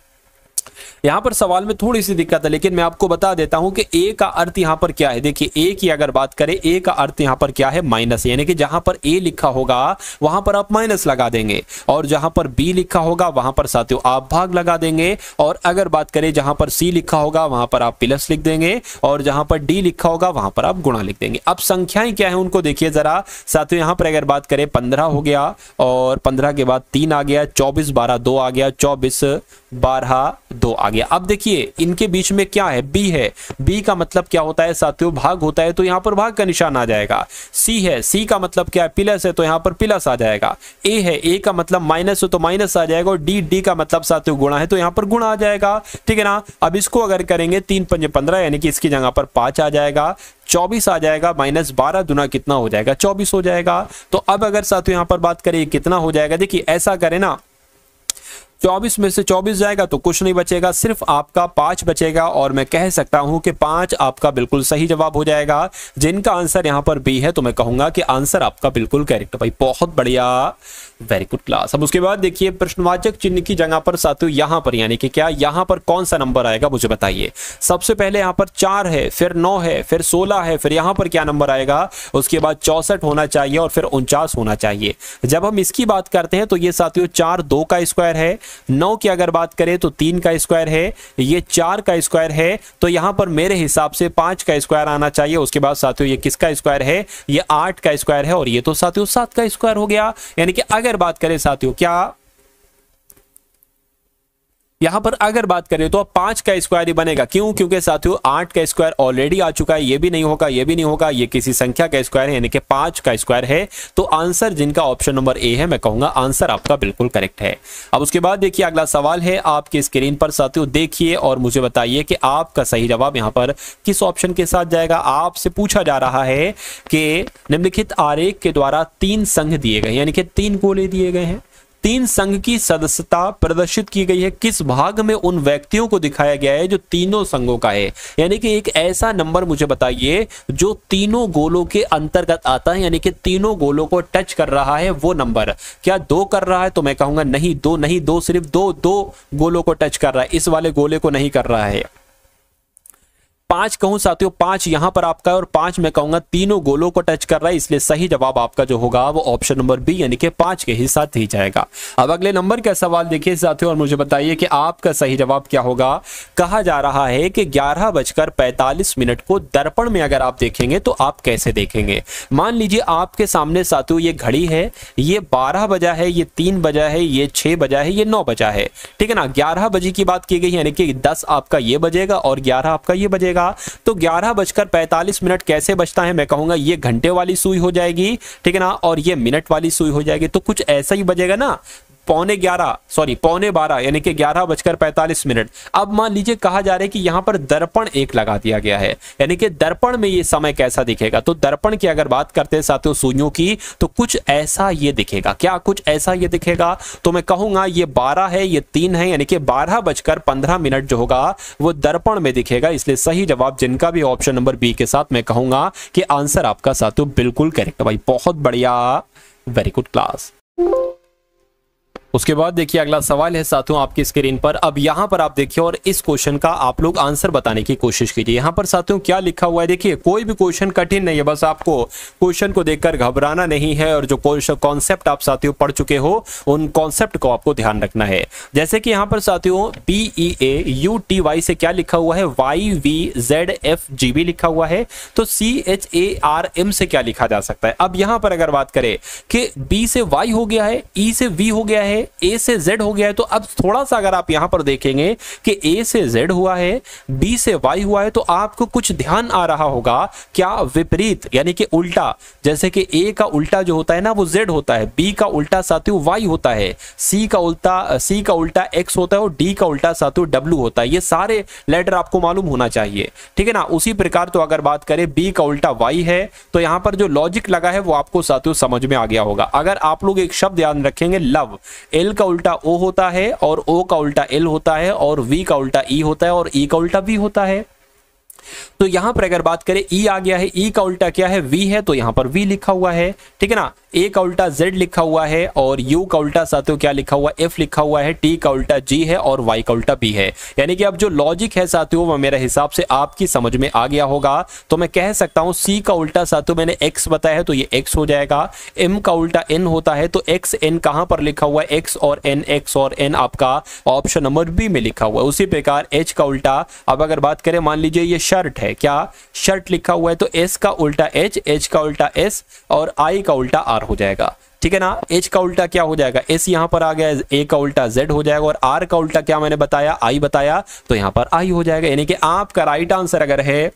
यहां पर सवाल में थोड़ी सी दिक्कत है, लेकिन मैं आपको बता देता हूं कि A का अर्थ यहां पर क्या है। देखिए, A की अगर बात करें, A का अर्थ यहां पर क्या है, माइनस, यानी कि जहां पर A लिखा होगा वहां पर आप माइनस लगा देंगे, और जहां पर B लिखा होगा वहां पर साथियों आप भाग लगा देंगे, और अगर बात करें जहां पर C लिखा होगा वहां पर आप प्लस लिख देंगे, और जहां पर D लिखा होगा वहां पर आप गुणा लिख देंगे। अब संख्याएं क्या है उनको देखिए जरा साथियों। यहां पर अगर बात करें 15 हो गया, और 15 के बाद 3 आ गया, 24 12 2 आ गया, 24 12 2 आ गया। अब देखिए इनके बीच में क्या है, B है, B का मतलब क्या होता है साथियों, भाग होता है, तो यहां पर भाग का निशान आ जाएगा। C है, C का मतलब क्या है, प्लस है, तो यहां पर प्लस आ जाएगा। A है, A का मतलब माइनस है, तो माइनस आ जाएगा, और D का मतलब साथियों गुणा है, तो यहां पर गुणा आ जाएगा, ठीक है ना। अब इसको अगर करेंगे 3 5 15, यानी कि इसकी जगह पर 5 आ जाएगा, 24 आ जाएगा, माइनस 12 दुना कितना हो जाएगा, 24 हो जाएगा। तो अब अगर साथियों यहां पर बात करें कितना हो जाएगा, देखिए ऐसा करें ना, 24 में से 24 जाएगा तो कुछ नहीं बचेगा, सिर्फ आपका 5 बचेगा, और मैं कह सकता हूं कि 5 आपका बिल्कुल सही जवाब हो जाएगा। जिनका आंसर यहां पर B है, तो मैं कहूंगा कि आंसर आपका बिल्कुल करेक्ट। भाई बहुत बढ़िया, वेरी गुड क्लास। अब उसके बाद देखिए प्रश्नवाचक चिन्ह की जगह पर साथियों यहां पर यानी कि क्या यहां पर कौन सा नंबर आएगा मुझे बताइए। सबसे पहले यहां पर 4 है, फिर 9 है, फिर 16 है, फिर यहां पर क्या नंबर आएगा, उसके बाद 64 होना चाहिए और फिर 49 होना चाहिए। जब हम इसकी बात करते हैं तो ये साथियों 4 2 का स्क्वायर है, 9 की अगर बात करें तो 3 का स्क्वायर है, ये 4 का स्क्वायर है, तो यहां पर मेरे हिसाब से 5 का स्क्वायर आना चाहिए। उसके बाद साथियों ये किसका स्क्वायर है, ये 8 का स्क्वायर है और ये तो साथियों 7 का स्क्वायर हो गया। यानी कि अगर बात करें साथियों क्या यहां पर अगर बात करें तो 5 का स्क्वायर ही बनेगा। क्यों? क्योंकि साथियों 8 का स्क्वायर ऑलरेडी आ चुका है, ये भी नहीं होगा, ये भी नहीं होगा, ये किसी संख्या का स्क्वायर है यानी कि 5 का स्क्वायर है। तो आंसर जिनका ऑप्शन नंबर ए है मैं कहूंगा आंसर आपका बिल्कुल करेक्ट है। अब उसके बाद देखिए अगला सवाल है आपकी स्क्रीन पर साथियों, देखिए और मुझे बताइए कि आपका सही जवाब यहां पर किस ऑप्शन के साथ जाएगा। आपसे पूछा जा रहा है कि निम्नलिखित आरेख के द्वारा 3 संघ दिए गए यानी कि 3 गोले दिए गए हैं, 3 संघ की सदस्यता प्रदर्शित की गई है। किस भाग में उन व्यक्तियों को दिखाया गया है जो तीनों संघों का है, यानी कि एक ऐसा नंबर मुझे बताइए जो तीनों गोलों के अंतर्गत आता है यानी कि तीनों गोलों को टच कर रहा है। वो नंबर क्या 2 कर रहा है? तो मैं कहूंगा नहीं, 2 नहीं, 2 सिर्फ 2 गोलों को टच कर रहा है, इस वाले गोले को नहीं कर रहा है। 5 कहूं साथियों, 5 यहां पर आपका है और 5 मैं कहूंगा तीनों गोलों को टच कर रहा है, इसलिए सही जवाब आपका जो होगा वो ऑप्शन नंबर बी यानी कि 5 के ही साथ ही जाएगा। अब अगले नंबर का सवाल देखिए साथियों और मुझे बताइए कि आपका सही जवाब क्या होगा। कहा जा रहा है कि 11:45 को दर्पण में अगर आप देखेंगे तो आप कैसे देखेंगे। मान लीजिए आपके सामने साथियों ये घड़ी है, ये 12 बजा है, ये 3 बजा है, ये 6 बजा है, ये 9 बजा है, ठीक है ना। 11 बजे की बात की गई यानी कि 10 आपका ये बजेगा और 11 आपका ये बजेगा। तो 11:45 कैसे बजता है, मैं कहूंगा ये घंटे वाली सुई हो जाएगी, ठीक है ना, और ये मिनट वाली सुई हो जाएगी। तो कुछ ऐसा ही बजेगा ना, पौने 12 यानी कि 11:45। अब मान लीजिए कहा जा रहा है कि यहां पर दर्पण एक लगा दिया गया है, यानी कि दर्पण में ये समय कैसा दिखेगा। तो दर्पण की अगर बात करते हैं साथियों सुइयों की, तो कुछ ऐसा ये दिखेगा। क्या कुछ ऐसा ये दिखेगा? तो मैं कहूंगा ये 12 है, ये 3 है, यानी कि 12:15 जो होगा वो दर्पण में दिखेगा। इसलिए सही जवाब जिनका भी ऑप्शन नंबर बी के साथ मैं कहूंगा कि आंसर आपका साथियों बिल्कुल करेक्ट भाई, बहुत बढ़िया, वेरी गुड क्लास। उसके बाद देखिए अगला सवाल है साथियों आपकी स्क्रीन पर। अब यहां पर आप देखिए और इस क्वेश्चन का आप लोग आंसर बताने की कोशिश कीजिए। यहां पर साथियों क्या लिखा हुआ है देखिए, कोई भी क्वेश्चन कठिन नहीं है, बस आपको क्वेश्चन को देखकर घबराना नहीं है और जो कॉन्सेप्ट आप साथियों पढ़ चुके हो उन कॉन्सेप्ट को आपको ध्यान रखना है। जैसे कि यहां पर साथियों PEAUTY से क्या लिखा हुआ है, YVZFGB लिखा हुआ है। तो CHARM से क्या लिखा जा सकता है। अब यहां पर अगर बात करें कि B से Y हो गया है, E से V हो गया है, A से Z हो गया है, तो अब थोड़ा सा अगर आप यहां पर देखेंगे कि A से Z हुआ है, B से Y हुआ है, तो आपको कुछ ध्यान आ रहा होगा क्या विपरीत यानी कि उल्टा। जैसे कि A का उल्टा जो होता है ना वो Z होता है, B का उल्टा साथियों Y होता है, C का उल्टा X होता है और D का उल्टा साथियों W होता है। ये सारे लेटर आपको मालूम होना चाहिए, ठीक है ना। उसी प्रकार तो अगर बात करें B का उल्टा Y है, तो यहां पर जो लॉजिक लगा है वो आपको साथियों समझ में आ गया होगा। अगर आप लोग एक शब्द याद रखेंगे लव, L का उल्टा O होता है और O का उल्टा L होता है और V का उल्टा E होता है और E का उल्टा V होता है। तो यहां पर अगर बात करें E आ गया है, E का उल्टा क्या है, V है, तो यहां पर V लिखा हुआ है, ठीक है ना। A का उल्टा Z लिखा हुआ है और U का उल्टा साथियों क्या लिखा हुआ, F लिखा हुआ है, T का उल्टा G है और Y का उल्टा B है। यानी कि अब जो लॉजिक है साथियों वो मेरे हिसाब से आपकी समझ में आ गया होगा। तो मैं कह सकता हूं C का उल्टा साथियों मैंने X बताया है तो ये X हो जाएगा। M का उल्टा N होता है तो X N कहां पर लिखा हुआ है, X और N आपका ऑप्शन नंबर बी में लिखा हुआ है। उसी प्रकार H का उल्टा, अब अगर बात करें मान लीजिए ये शर्ट है, क्या शर्ट लिखा हुआ है, तो S का उल्टा H, H का उल्टा S और I का उल्टा R हो जाएगा, ठीक है ना। H का उल्टा क्या हो जाएगा, S यहां पर आ गया, A का उल्टा Z हो जाएगा और R का उल्टा क्या मैंने बताया, I बताया, तो यहां पर I हो जाएगा। यानी कि आपका राइट आंसर अगर है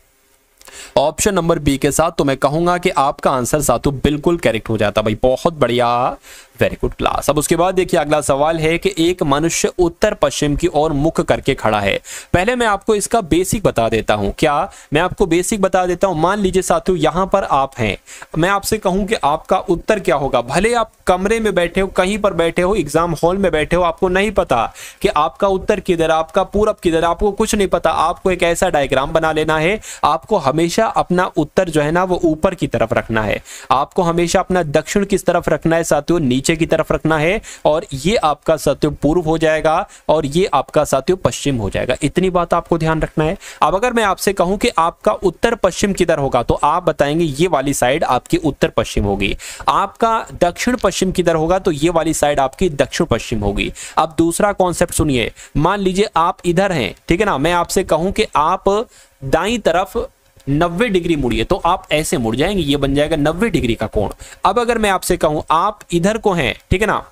ऑप्शन नंबर बी के साथ तो मैं कहूंगा कि आपका आंसर साथियों बिल्कुल करेक्ट हो जाता भाई, बहुत बढ़िया, वेरी गुड क्लास। अब उसके बाद देखिए अगला सवाल है कि एक मनुष्य उत्तर पश्चिम की ओर मुख करके खड़ा है। पहले मैं आपको इसका बेसिक बता देता हूं। क्या मैं आपको बेसिक बता देता हूं। मान लीजिए साथियों यहां पर आप हैं, मैं आपसे कहूं कि आपका उत्तर क्या होगा, भले आप कमरे में बैठे हो, कहीं पर बैठे हो, एग्जाम हॉल में बैठे हो, आपको नहीं पता कि आपका उत्तर किधर, आपका पूरब किधर, आपको कुछ नहीं पता। आपको एक ऐसा डायग्राम बना लेना है, आपको हमेशा अपना उत्तर जो है ना वो ऊपर की तरफ रखना है, आपको हमेशा अपना दक्षिण किस तरफ रखना है साथियों, नीचे की तरफ रखना है, और ये आपका साथियों पूर्व हो जाएगा और ये आपका साथियों पश्चिम हो जाएगा। इतनी बात आपको ध्यान रखना है। अब अगर मैं आपसे कहूं कि आपका उत्तर पश्चिम किधर होगा, तो आप बताएंगे ये वाली साइड आपकी उत्तर पश्चिम होगी। आपका दक्षिण पश्चिम किधर होगा, तो ये वाली साइड आपकी दक्षिण पश्चिम होगी। अब दूसरा कॉन्सेप्ट सुनिए, मान लीजिए आप इधर हैं, ठीक है ना, मैं आपसे कहूं कि आप दाईं तरफ 90 डिग्री मुड़िए, तो आप ऐसे मुड़ जाएंगे, ये बन जाएगा 90 डिग्री का कोण। अब अगर मैं आपसे कहूं आप इधर को हैं, ठीक है ना,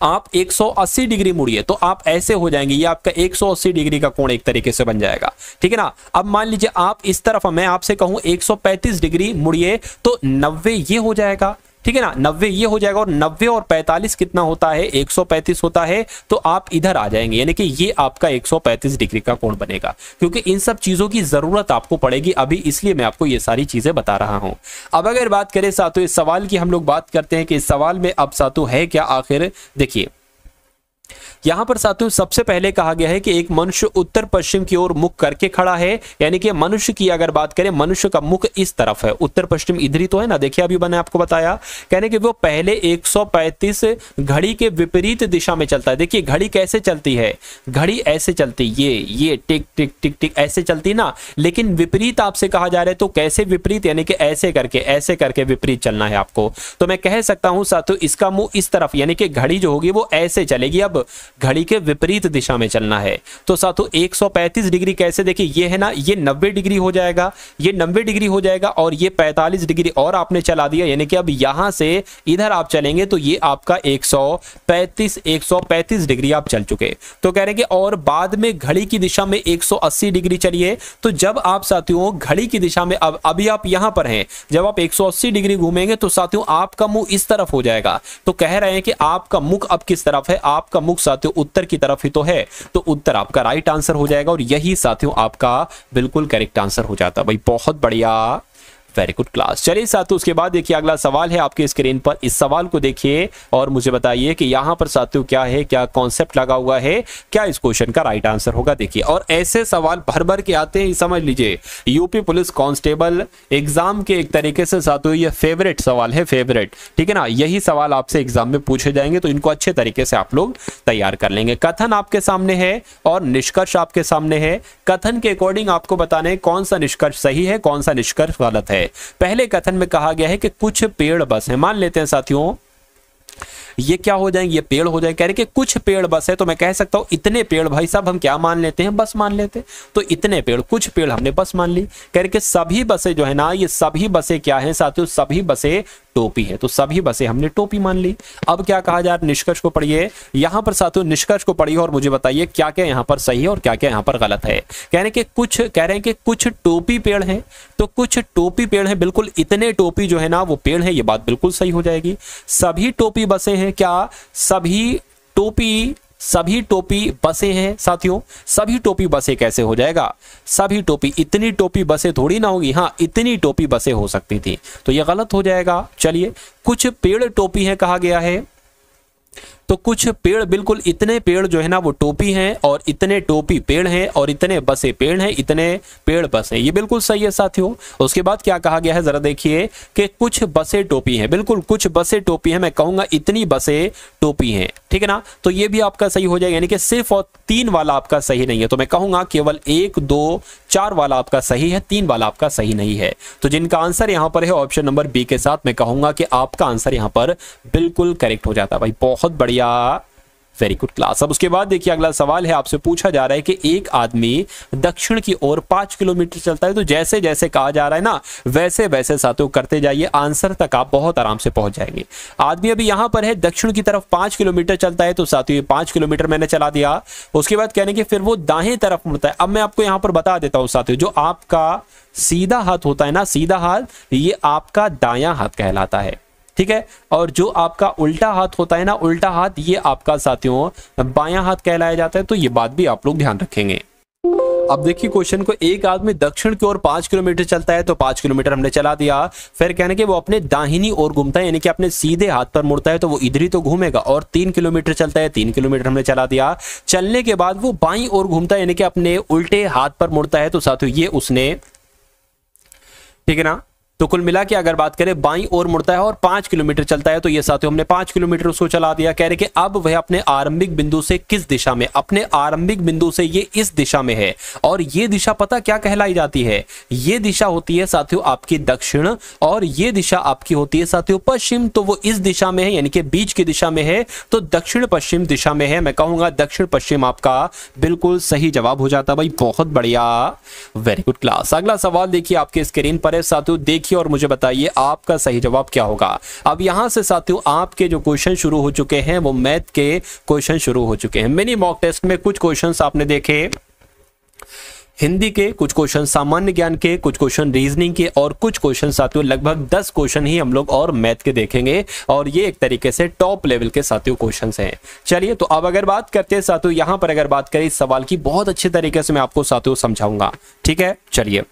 आप 180 डिग्री मुड़िए, तो आप ऐसे हो जाएंगे, ये आपका 180 डिग्री का कोण एक तरीके से बन जाएगा, ठीक है ना। अब मान लीजिए आप इस तरफ, मैं आपसे कहूं 135 डिग्री मुड़िए, तो 90 ये हो जाएगा, ठीक है ना, 90 ये हो जाएगा, और 90 और 45 कितना होता है, 135 होता है, तो आप इधर आ जाएंगे, यानी कि ये आपका 135 डिग्री का कोण बनेगा। क्योंकि इन सब चीजों की जरूरत आपको पड़ेगी अभी, इसलिए मैं आपको ये सारी चीजें बता रहा हूं। अब अगर बात करें साथियों इस सवाल की, हम लोग बात करते हैं कि इस सवाल में अब साथियों है क्या आखिर। देखिए यहां पर साथियों सबसे पहले कहा गया है कि एक मनुष्य उत्तर पश्चिम की ओर मुख करके खड़ा है, यानी कि मनुष्य की अगर बात करें, मनुष्य का मुख इस तरफ है, उत्तर पश्चिम इधर ही तो है ना, देखिए अभी मैंने आपको बताया, कहने कि वो पहले 135 घड़ी के विपरीत दिशा में चलता है। देखिए घड़ी कैसे चलती है, घड़ी ऐसे चलती, ये टिक टिक टिक टिक ऐसे चलती ना, लेकिन विपरीत आपसे कहा जा रहा है, तो कैसे विपरीत, यानी कि ऐसे करके विपरीत चलना है आपको। तो मैं कह सकता हूं साथियों इसका मुंह इस तरफ, यानी कि घड़ी जो होगी वो ऐसे चलेगी, अब घड़ी के विपरीत दिशा में चलना है। तो साथियों 135 डिग्री कैसे, देखिए ये है ना, ये 90 डिग्री हो जाएगा, ये 90 डिग्री हो जाएगा, और ये 45 डिग्री और आपने चला दिया, यानी कि अब यहां से इधर आप चलेंगे तो ये आपका 135 डिग्री आप चल चुके। तो कह रहे हैं कि और बाद में घड़ी की दिशा में 180 डिग्री चलिए। तो जब आप साथियों घड़ी की दिशा में, अब अभी आप यहां पर हैं, जब आप 180 डिग्री घूमेंगे तो साथियों आपका मुंह इस तरफ हो जाएगा। तो कह रहे हैं कि आपका मुख अब किस तरफ है, आपका मुख साथियों उत्तर की तरफ ही तो है, तो उत्तर आपका राइट आंसर हो जाएगा, और यही साथियों आपका बिल्कुल करेक्ट आंसर हो जाता है। भाई बहुत बढ़िया, वेरी गुड क्लास। चलिए साथियों उसके बाद देखिए अगला सवाल है आपके स्क्रीन पर, इस सवाल को देखिए और मुझे बताइए कि यहां पर साथियों क्या है, क्या कॉन्सेप्ट लगा हुआ है, क्या इस क्वेश्चन का राइट आंसर होगा। देखिए और ऐसे सवाल भर भर के आते हैं, समझ लीजिए यूपी पुलिस कांस्टेबल एग्जाम के एक तरीके से साथियों ये फेवरेट सवाल है, फेवरेट, ठीक है ना। यही सवाल आपसे एग्जाम में पूछे जाएंगे, तो इनको अच्छे तरीके से आप लोग तैयार कर लेंगे। कथन आपके सामने है और निष्कर्ष आपके सामने है। कथन के अकॉर्डिंग आपको बताना है कौन सा निष्कर्ष सही है, कौन सा निष्कर्ष गलत है। पहले कथन में कहा गया है कि कुछ पेड़ बस है, मान लेते हैं साथियों ये क्या हो जाएंगे, ये पेड़ हो जाएंगे। कह रहे कि कुछ पेड़ बस है, तो मैं कह सकता हूं इतने पेड़, भाई साहब हम क्या मान लेते हैं, बस मान लेते हैं। तो इतने पेड़, कुछ पेड़ हमने बस मान ली। कह रहे कि सभी बसें जो है ना, ये सभी बसें क्या है साथियों, सभी बसें टोपी है, तो सभी बसें हमने टोपी मान ली। अब क्या कहा जा रहा है, निष्कर्ष को पढ़िए। यहां पर साथियों निष्कर्ष को पढ़िए और मुझे बताइए क्या क्या यहां पर सही है और क्या क्या यहां पर गलत है। कह रहे हैं कि कुछ टोपी पेड़ हैं, तो कुछ टोपी पेड़ हैं, बिल्कुल इतने टोपी जो है ना वो पेड़ है, ये बात बिल्कुल सही हो जाएगी। सभी टोपी बसें हैं, क्या सभी टोपी बसें हैं साथियों, सभी टोपी बसें कैसे हो जाएगा, सभी टोपी, इतनी टोपी बसें थोड़ी ना होगी, हाँ इतनी टोपी बसें हो सकती थी, तो ये गलत हो जाएगा। चलिए कुछ पेड़ टोपी है कहा गया है, तो कुछ पेड़, बिल्कुल इतने पेड़ जो है ना वो टोपी हैं, और इतने टोपी पेड़ हैं, और इतने बसे पेड़ हैं, इतने पेड़ बस हैं, ये बिल्कुल सही है साथियों। उसके बाद क्या कहा गया है जरा देखिए कि कुछ बसें टोपी हैं, बिल्कुल कुछ बसें टोपी हैं, मैं कहूंगा इतनी बसें टोपी हैं, ठीक है ना, तो ये भी आपका सही हो जाएगा। यानी कि सिर्फ और 3 वाला आपका सही नहीं है, तो मैं कहूंगा केवल 1, 2, 4 वाला आपका सही है, 3 वाला आपका सही नहीं है। तो जिनका आंसर यहां पर है ऑप्शन नंबर बी के साथ, मैं कहूंगा कि आपका आंसर यहां पर बिल्कुल करेक्ट हो जाता है। भाई बहुत बढ़िया, वेरी गुड क्लास। अब उसके बाद देखिए अगला सवाल है, आपसे पूछा जा रहा है कि एक आदमी दक्षिण की ओर 5 किलोमीटर चलता है, तो जैसे जैसे कहा जा रहा है ना वैसे वैसे साथियों करते जाइए, आंसर तक आप बहुत आराम से पहुंच जाएंगे। आदमी अभी यहां पर है, दक्षिण की तरफ 5 किलोमीटर चलता है, तो साथियों 5 किलोमीटर मैंने चला दिया। उसके बाद कहने कि फिर वो दाएं तरफ मुड़ता है। अब मैं आपको यहां पर बता देता हूं साथियों, जो आपका सीधा हाथ होता है ना, सीधा हाथ, ये आपका दायां हाथ कहलाता है, ठीक है, और जो आपका उल्टा हाथ होता है ना, उल्टा हाथ, ये आपका साथियों बायां हाथ कहलाया जाता है। तो ये बात भी आप लोग ध्यान रखेंगे। अब देखिए क्वेश्चन को, एक आदमी दक्षिण की ओर 5 किलोमीटर चलता है, तो 5 किलोमीटर हमने चला दिया। फिर कहने के वो अपने दाहिनी ओर घूमता है, यानी कि अपने सीधे हाथ पर मुड़ता है, तो वो इधर ही तो घूमेगा, और 3 किलोमीटर चलता है, 3 किलोमीटर हमने चला दिया। चलने के बाद वो बाईं ओर घूमता है, यानी कि अपने उल्टे हाथ पर मुड़ता है, तो साथियों ये उसने ठीक है ना। तो कुल मिला के अगर बात करें बाईं ओर मुड़ता है और 5 किलोमीटर चलता है, तो ये साथियों हमने 5 किलोमीटर उसको चला दिया। कह रहे कि अब वह अपने आरंभिक बिंदु से किस दिशा में, अपने आरंभिक बिंदु से ये इस दिशा में है, और ये दिशा पता क्या कहलाई जाती है, ये दिशा होती है साथियों आपकी दक्षिण, और ये दिशा आपकी होती है साथियों पश्चिम। तो वो इस दिशा में है, यानी कि बीच की दिशा में है, तो दक्षिण पश्चिम दिशा में है। मैं कहूंगा दक्षिण पश्चिम आपका बिल्कुल सही जवाब हो जाता भाई, बहुत बढ़िया, वेरी गुड क्लास। अगला सवाल देखिए आपके स्क्रीन पर है साथियों, देखिए और मुझे बताइए आपका सही जवाब क्या होगा। अब यहां से साथियों आपके जो क्वेश्चन शुरू हो चुके हैं वो मैथ के क्वेश्चन शुरू हो चुके हैं। मिनी मॉक टेस्ट में कुछ क्वेश्चंस आपने देखे हिंदी के, कुछ क्वेश्चन सामान्य ज्ञान के, कुछ क्वेश्चन रीजनिंग के, और कुछ क्वेश्चन साथियों लगभग 10 क्वेश्चन ही हम लोग और मैथ के देखेंगे, और ये एक तरीके से टॉप लेवल के साथियों क्वेश्चंस हैं। चलिए तो अब अगर बात करते हैं साथियों, यहां पर अगर बात करें इस सवाल की, बहुत अच्छे तरीके से मैं आपको साथियों समझाऊंगा, ठीक है। चलिए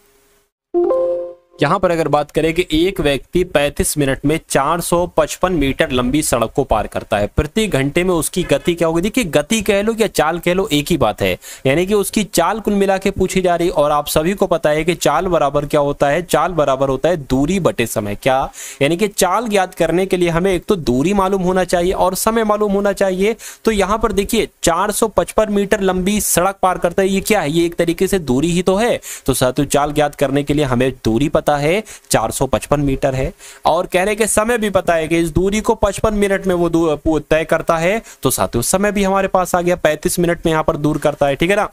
यहां पर अगर बात करें कि एक व्यक्ति 35 मिनट में 455 मीटर लंबी सड़क को पार करता है, प्रति घंटे में उसकी गति क्या होगी। देखिए गति कह लो या चाल कह लो एक ही बात है, यानी कि उसकी चाल कुल मिला के पूछी जा रही। और आप सभी को पता है कि चाल बराबर क्या होता है, चाल बराबर होता है दूरी बटे समय। क्या, यानी कि चाल ज्ञात करने के लिए हमें एक तो दूरी मालूम होना चाहिए और समय मालूम होना चाहिए। तो यहां पर देखिए 455 मीटर लंबी सड़क पार करता है, ये क्या है, ये एक तरीके से दूरी ही तो है। तो साथियों चाल ज्ञात करने के लिए हमें दूरी पता है 455 मीटर है, और कहने के समय भी पता है कि इस दूरी को 55 मिनट में वो तय करता है। तो साथियों समय भी हमारे पास आ गया, 35 मिनट में यहां पर दूर करता है, ठीक है ना।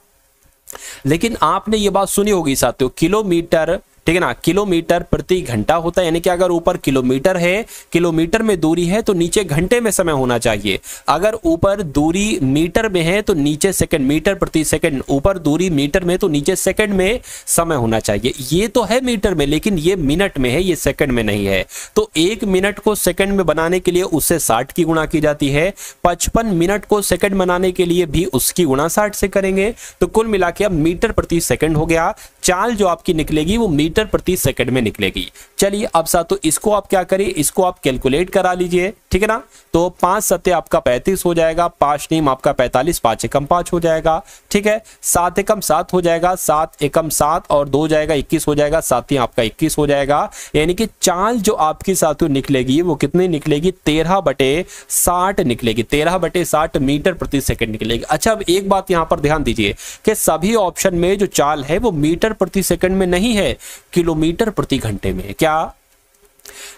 लेकिन आपने ये बात सुनी होगी साथियों, किलोमीटर, ठीक है ना, किलोमीटर प्रति घंटा होता है, यानी कि अगर ऊपर किलोमीटर है, किलोमीटर में दूरी है, तो नीचे घंटे में समय होना चाहिए। अगर ऊपर दूरी मीटर में है तो नीचे सेकंड, मीटर प्रति सेकंड, ऊपर दूरी मीटर में तो नीचे सेकंड में समय होना चाहिए। ये तो है मीटर में, लेकिन ये मिनट में है, ये सेकंड में नहीं है। तो 1 मिनट को सेकंड में बनाने के लिए उससे 60 की गुणा की जाती है, 55 मिनट को सेकंड बनाने के लिए भी उसकी गुणा 60 से करेंगे। तो कुल मिला के अब मीटर प्रति सेकंड हो गया। चाल जो आपकी निकलेगी वो मीटर प्रति सेकंड में निकलेगी। चलिए अब साथियों इसको आप क्या करिए, इसको आप कैलकुलेट करा लीजिए, ठीक है ना। तो 5 सत्ते आपका 35 हो जाएगा, 5 नीम आपका 45, 5 एकम 5 हो जाएगा, ठीक है। 7 एकम 7 हो जाएगा, 7 एकम 7 और 2 जाएगा 21 हो जाएगा, 7 आपका 21 हो जाएगा। यानी कि चाल जो आपकी साथियों निकलेगी वो कितनी निकलेगी, 13/60 निकलेगी, 13/60 मीटर प्रति सेकंड निकलेगी। अच्छा अब एक बात यहां पर ध्यान दीजिए कि सभी ऑप्शन में जो चाल है वो मीटर प्रति सेकंड में नहीं है, किलोमीटर प्रति घंटे में। क्या,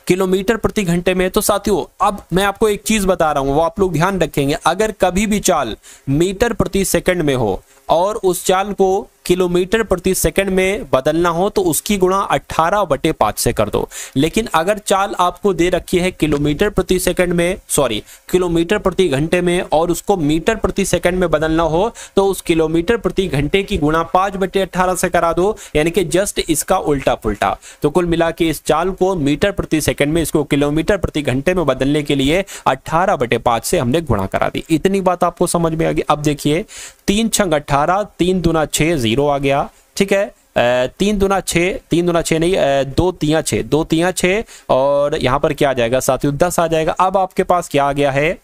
किलोमीटर प्रति घंटे में। तो साथियों अब मैं आपको एक चीज बता रहा हूं, वो आप लोग ध्यान रखेंगे, अगर कभी भी चाल मीटर प्रति सेकंड में हो और उस चाल को किलोमीटर प्रति सेकंड में बदलना हो तो उसकी गुणा 18/5 से कर दो। लेकिन अगर चाल आपको दे रखी है किलोमीटर प्रति सेकंड में, सॉरी किलोमीटर प्रति घंटे में, और उसको मीटर प्रति सेकंड में बदलना हो तो उस किलोमीटर प्रति घंटे की गुणा 5/18 से करा दो, यानी कि जस्ट इसका उल्टा पुल्टा। तो कुल मिला के इस चाल को मीटर प्रति सेकंड में, इसको किलोमीटर प्रति घंटे में बदलने के लिए 18/5 से हमने गुणा करा दी। इतनी बात आपको समझ में आ गई। अब देखिए 3 छंग 18, 3 दूना 6, 0 आ गया, ठीक है। 3 दूना 6, 3 दूना 6 नहीं, 2 तियां 6, 2 तियां 6, और यहां पर क्या आ जाएगा साथियों 10 आ जाएगा। अब आपके पास क्या आ गया है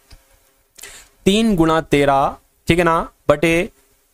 3 गुणा 13, ठीक है ना, बटे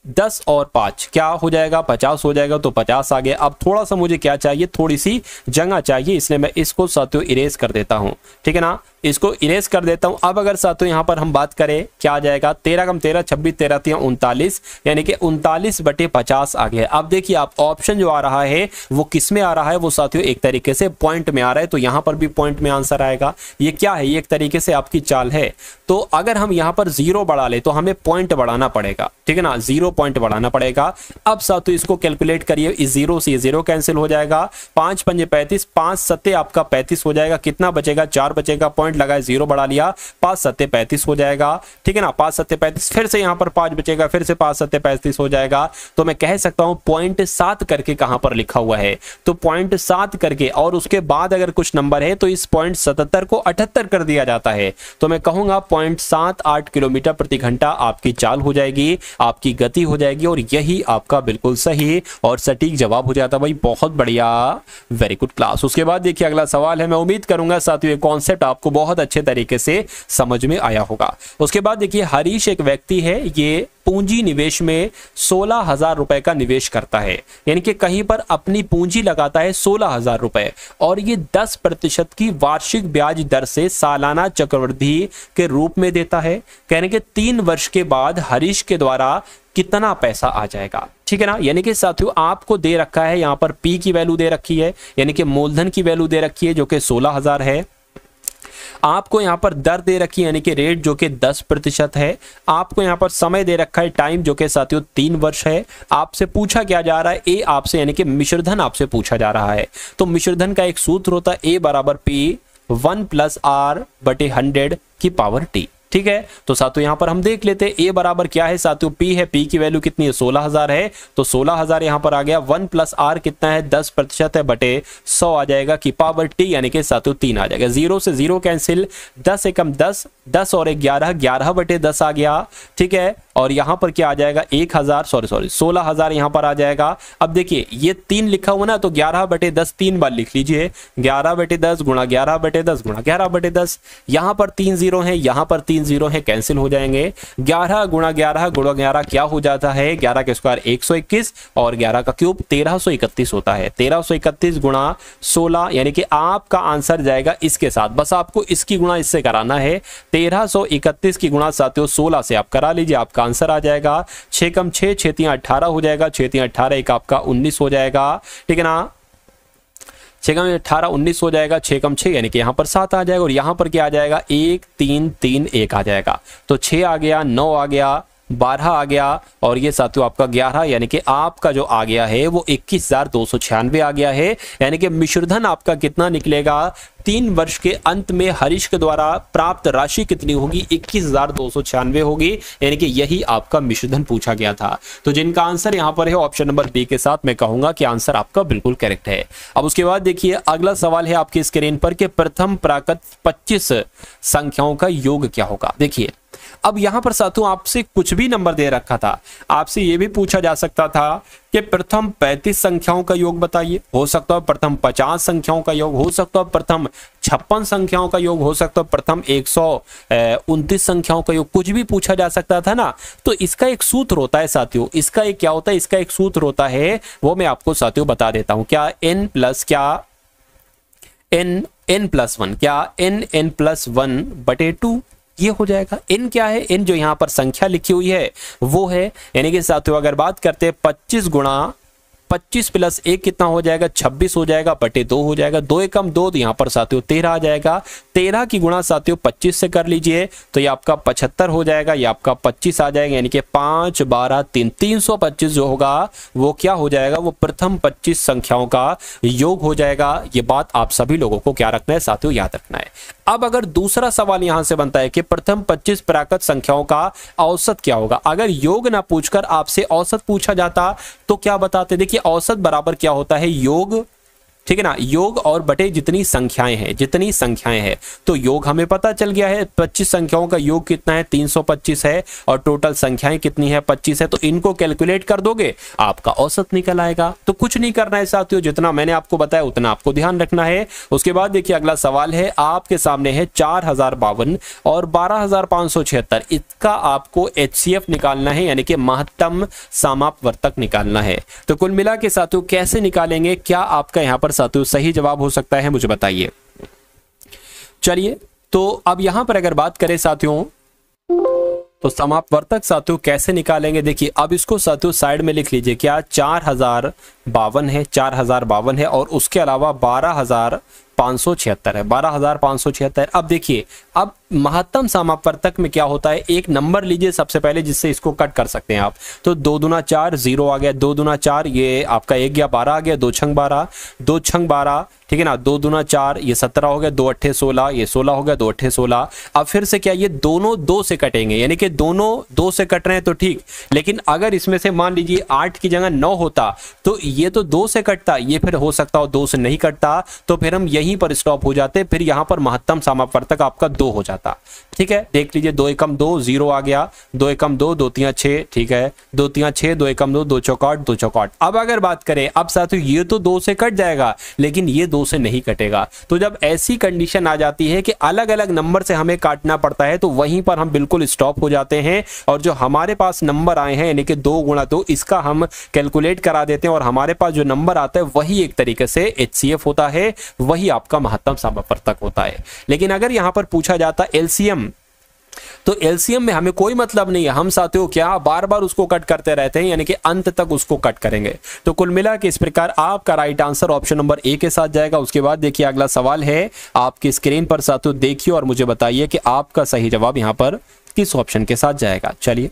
10 और 5 क्या हो जाएगा 50 हो जाएगा। तो 50 आ गया। अब थोड़ा सा मुझे क्या चाहिए, थोड़ी सी जगह चाहिए, इसलिए मैं इसको साथियों इरेज कर देता हूं, ठीक है ना, इसको इरेज कर देता हूं। अब अगर साथियों यहां पर हम बात करें क्या आ जाएगा, 13 कम 13, 26, 13 3 39, यानी कि 39/50 आ गया। अब देखिए आप ऑप्शन जो आ रहा है वो किस में आ रहा है, वो साथियों एक तरीके से पॉइंट में आ रहा है, तो यहां पर भी पॉइंट में आंसर आएगा। ये क्या है, ये एक तरीके से आपकी चाल है। तो अगर हम यहां पर 0 बढ़ा ले तो हमें पॉइंट बढ़ाना पड़ेगा, ठीक है ना, 0 पॉइंट बढ़ाना पड़ेगा। अब साथियों इसको कैलकुलेट करिए, इस 0 से ये 0 कैंसिल हो जाएगा, 5 पंजे 35, 5 सत्ते आपका 35 हो जाएगा। कितना बचेगा, 4 बचेगा, पॉइंट लगाए 0 बढ़ा लिया, 5 सत्ते 35 हो जाएगा, ठीक है ना, 5 सत्ते 35, फिर से यहां पर 5 बचेगा, फिर से 5 सत्ते 35 हो जाएगा। तो मैं कह सकता हूं 0.7 करके कहां पर लिखा हुआ है, तो 0.7 करके, और उसके बाद अगर कुछ नंबर है तो इस 0.77 को 78 कर दिया जाता है। तो मैं कहूंगा 0.78 किलोमीटर प्रति घंटा आपकी चाल हो जाएगी, आपकी गति हो जाएगी, और यही आपका बिल्कुल सही और सटीक जवाब हो जाता है भाई। बहुत बढ़िया, वेरी गुड क्लास। उसके बाद देखिए अगला सवाल है, मैं उम्मीद करूंगा साथियों ये कॉन्सेप्ट आपको बहुत अच्छे तरीके से समझ में आया होगा। उसके बाद देखिए हरीश एक व्यक्ति है, ये पूंजी निवेश में 16,000 रुपए का निवेश करता है, यानी कि कहीं पर अपनी पूंजी लगाता है 16,000 रुपए, और ये 10% की वार्षिक ब्याज दर से सालाना चक्रवृद्धि के रूप में देता है। कहने के 3 वर्ष के बाद हरीश के द्वारा कितना पैसा आ जाएगा, ठीक है ना। यानी कि साथियों आपको दे रखा है यहाँ पर पी की वैल्यू दे रखी है, यानी कि मूलधन की वैल्यू दे रखी है जो कि 16,000 है। आपको यहाँ पर दर दे रखी है यानी कि रेट जो कि 10% है। आपको यहाँ पर समय दे रखा है टाइम जो कि साथियों 3 वर्ष है। आपसे पूछा क्या जा रहा है, ए आपसे यानी कि मिश्रधन आपसे पूछा जा रहा है। तो मिश्रधन का एक सूत्र होता है ए बराबर पी 1+R/100 की पावर टी, ठीक है। तो साथियों यहां पर हम देख लेते हैं ए बराबर क्या है साथियों, पी है, पी की वैल्यू कितनी है 16,000 है, तो 16,000 यहां पर आ गया। 1+R कितना है 10% है बटे 100 आ जाएगा की पावर टी, यानी कि साथियों 3 आ जाएगा। 0 से 0 कैंसिल, 10 एकम 10, 10 और 11, 11 बटे 10 आ गया, ठीक है। और यहां पर क्या आ जाएगा 16,000 यहां पर आ जाएगा। अब देखिए ये 3 लिखा हुआ ना, तो 11 बटे 10 3 बार लिख लीजिए, 11 बटे 10 गुणा 11 बटे 10 गुणा 11 बटे 10। यहां पर 3 0 है, यहां पर 3 0 है, कैंसिल हो जाएंगे। 11 गुणा 11 गुणा 11 क्या हो जाता है, 11 का स्क्वायर 121 और 11 का क्यूब 1331 होता है। 1331 गुणा 16, यानी कि आपका आंसर जाएगा इसके साथ, बस आपको इसकी गुणा इससे कराना है। 1331 की गुणा साथियों 16 से आप करा लीजिए, आपका आंसर आ जाएगा 6 कम 6, 6 3 18 हो जाएगा, 6 3 18 एक आपका 19 हो जाएगा, ठीक है ना। 6 कम 18 19 हो जाएगा, 6 कम 6 यानी कि यहाँ पर 7 आ जाएगा, और यहाँ पर क्या आ जाएगा 1 3 3 1 आ जाएगा। तो 6 आ गया, 9 आ गया, 12 आ गया, और ये साथियों आपका 11, यानी कि आपका जो आ गया है वो 21,296 आ गया है। यानी कि मिश्रधन आपका कितना निकलेगा 3 वर्ष के अंत में हरीश के द्वारा प्राप्त राशि कितनी होगी 21,296 होगी, यानी कि यही आपका मिश्रधन पूछा गया था। तो जिनका आंसर यहां पर है ऑप्शन नंबर बी के साथ, मैं कहूंगा कि आंसर आपका बिल्कुल करेक्ट है। अब उसके बाद देखिए अगला सवाल है आपकी स्क्रीन पर कि प्रथम प्राकृत 25 संख्याओं का योग क्या होगा। देखिए अब यहां पर साथियों आपसे कुछ भी नंबर दे रखा था, आपसे यह भी पूछा जा सकता था कि प्रथम 35 संख्याओं का योग बताइए, हो सकता है प्रथम 50 संख्याओं का योग, हो सकता है प्रथम 56 संख्याओं का योग, हो सकता है प्रथम 129 संख्याओं का योग, कुछ भी पूछा जा सकता था ना। तो इसका एक सूत्र होता है साथियों, इसका एक क्या होता है, इसका एक सूत्र होता है, वो मैं आपको साथियों बता देता हूं। क्या n प्लस क्या n प्लस 1, क्या n प्लस 1 बटे 2 ये हो जाएगा। n क्या है, n जो यहां पर संख्या लिखी हुई है वो है, यानी कि साथियों अगर बात करते हैं 25 गुणा 25 प्लस 1 कितना हो जाएगा 26 हो जाएगा, बटे 2 हो जाएगा, 2 एकम 2, तो यहाँ पर साथियों 13 आ जाएगा। 13 की गुणा साथियों 25 से कर लीजिए तो ये आपका 75 हो जाएगा, ये आपका 25 आ जाएगा, यानी कि 5 12 3 325 जो होगा वो क्या हो जाएगा, वो प्रथम 25 संख्याओं का योग हो जाएगा। ये बात आप सभी लोगों को क्या रखना है साथियों, याद रखना है। अब अगर दूसरा सवाल यहां से बनता है कि प्रथम 25 प्राकृत संख्याओं का औसत क्या होगा, अगर योग ना पूछकर आपसे औसत पूछा जाता तो क्या बताते। देखिए औसत बराबर क्या होता है, योग, ठीक है ना, योग और बटे जितनी संख्याएं हैं, तो योग हमें पता चल गया है 25 संख्याओं का योग कितना है 325 है, और टोटल संख्याएं कितनी है 25 है, तो इनको कैलकुलेट कर दोगे आपका औसत निकल आएगा। तो कुछ नहीं करना है साथियों, जितना मैंने आपको बताया उतना आपको ध्यान रखना है। उसके बाद देखिए अगला सवाल है आपके सामने है 4052 और 12,576, इसका आपको HCF निकालना है, यानी कि महत्तम समापवर्तक निकालना है। तो कुल मिला के साथियों कैसे निकालेंगे, क्या आपका यहां पर साथियों सही जवाब हो सकता है, मुझे बताइए। चलिए तो अब यहां पर अगर बात करें साथियों तो समापवर्तक साथियों कैसे निकालेंगे, देखिए अब इसको साथियों साइड में लिख लीजिए। क्या 4052 है, 4052 है, और उसके अलावा 12,576 है, 12,576। अब देखिए अब महत्तम समापवर्तक में क्या होता है, एक नंबर लीजिए सबसे पहले जिससे इसको कट कर सकते हैं आप। तो 2 दूना 4 0 आ गया, 2 दूना 4 ये आपका 1 गया 12 आ गया, 2 छंग 12, 2 छंग 12, ठीक है ना, 2 दूना 4 ये 17 हो गया, 2 अट्ठे 16 ये 16 हो गया, 2 अट्ठे 16। अब फिर से क्या ये दोनों 2 से कटेंगे, यानी कि दोनों 2 से कट रहे हैं तो ठीक, लेकिन अगर इसमें से मान लीजिए 8 की जगह 9 होता तो ये तो 2 से कटता, ये फिर हो सकता हो 2 से नहीं कटता, तो फिर हम यहीं पर स्टॉप हो जाते, फिर यहां पर महत्तम समापवर्तक आपका 2 हो जाता। जाता। ठीक है, देख लीजिए 2 एकम 2 0 आ गया, 2 एकम 2 2 3 6, ठीक है 2 3 6, 2 एकम 2 2 चौक 8 2 चौक 8। अब अगर बात करें, अब साथियों ये तो 2 से कट जाएगा लेकिन ये 2 से नहीं कटेगा। तो जब ऐसी कंडीशन आ जाती है कि अलग अलग नंबर से हमें काटना पड़ता है तो वहीं पर हम बिल्कुल स्टॉप हो जाते हैं और जो हमारे पास नंबर आए हैं यानी कि 2 गुणा 2 इसका हम कैलकुलेट करा देते हैं और हमारे पास जो नंबर आता है वही एक तरीके से HCF होता है, वही आपका महत्तम समापवर्तक होता है। लेकिन अगर यहां पर पूछा जाता LCM, तो एलसीएम में हमें कोई मतलब नहीं है, हम साथियों क्या बार बार उसको कट करते रहते हैं यानी कि अंत तक उसको कट करेंगे। तो कुल मिला के इस प्रकार आपका right answer option number A के साथ जाएगा। उसके बाद देखिए अगला सवाल है आपकी स्क्रीन पर साथियों, देखिए और मुझे बताइए कि आपका सही जवाब यहां पर किस ऑप्शन के साथ जाएगा। चलिए,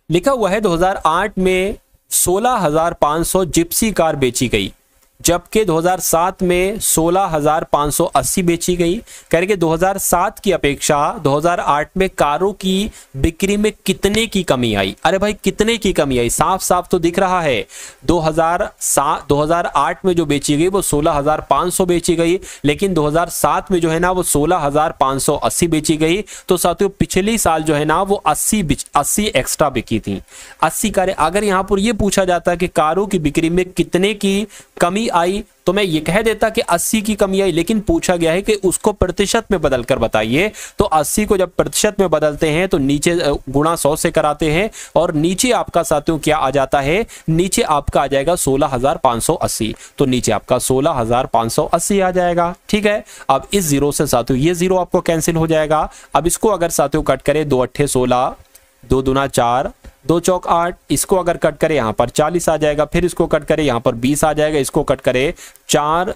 लिखा हुआ है 2008 में 16,500 जिप्सी कार बेची गई, जबकि 2007 में 16,580 बेची गई। करके 2007 की अपेक्षा 2008 में कारों की बिक्री में कितने की कमी आई? अरे भाई कितने की कमी आई, साफ साफ तो दिख रहा है। 2008 में जो बेची गई वो 16,500 बेची गई, लेकिन 2007 में जो है ना वो 16,580 बेची गई। तो साथियों पिछले साल जो है ना वो 80 एक्स्ट्रा बिकी थी, 80 कारें। अगर यहां पर ये पूछा जाता कि कारों की बिक्री में कितने की कमी आई तो मैं ये कह देता कि 80 की कमी आई, लेकिन पूछा गया है कि उसको प्रतिशत में बदलकर बताइए। तो 80 को जब प्रतिशत में बदलते हैं तो नीचे गुणा 100 से कराते हैं और नीचे आपका साथियों क्या आ जाता है, नीचे आपका आ जाएगा 16,580। तो नीचे आपका 16,580 आ जाएगा। ठीक है, अब इस जीरो से साथियों ये जीरो आपको कैंसिल हो जाएगा। अब इसको अगर साथियों कट करें, 2 8 16, 2 दूना 4, 2 चौक 8, इसको अगर कट करें यहां पर 40 आ जाएगा, फिर इसको कट करें यहां पर 20 आ जाएगा, इसको कट करें 4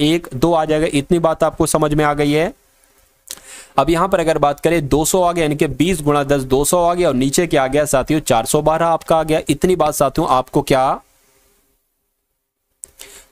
1 2 आ जाएगा। इतनी बात आपको समझ में आ गई है। अब यहां पर अगर बात करें 200 आ गया यानी कि 20 गुणा 10 200 आ गया और नीचे क्या आ गया साथियों 412 आपका आ गया। इतनी बात साथियों आपको क्या,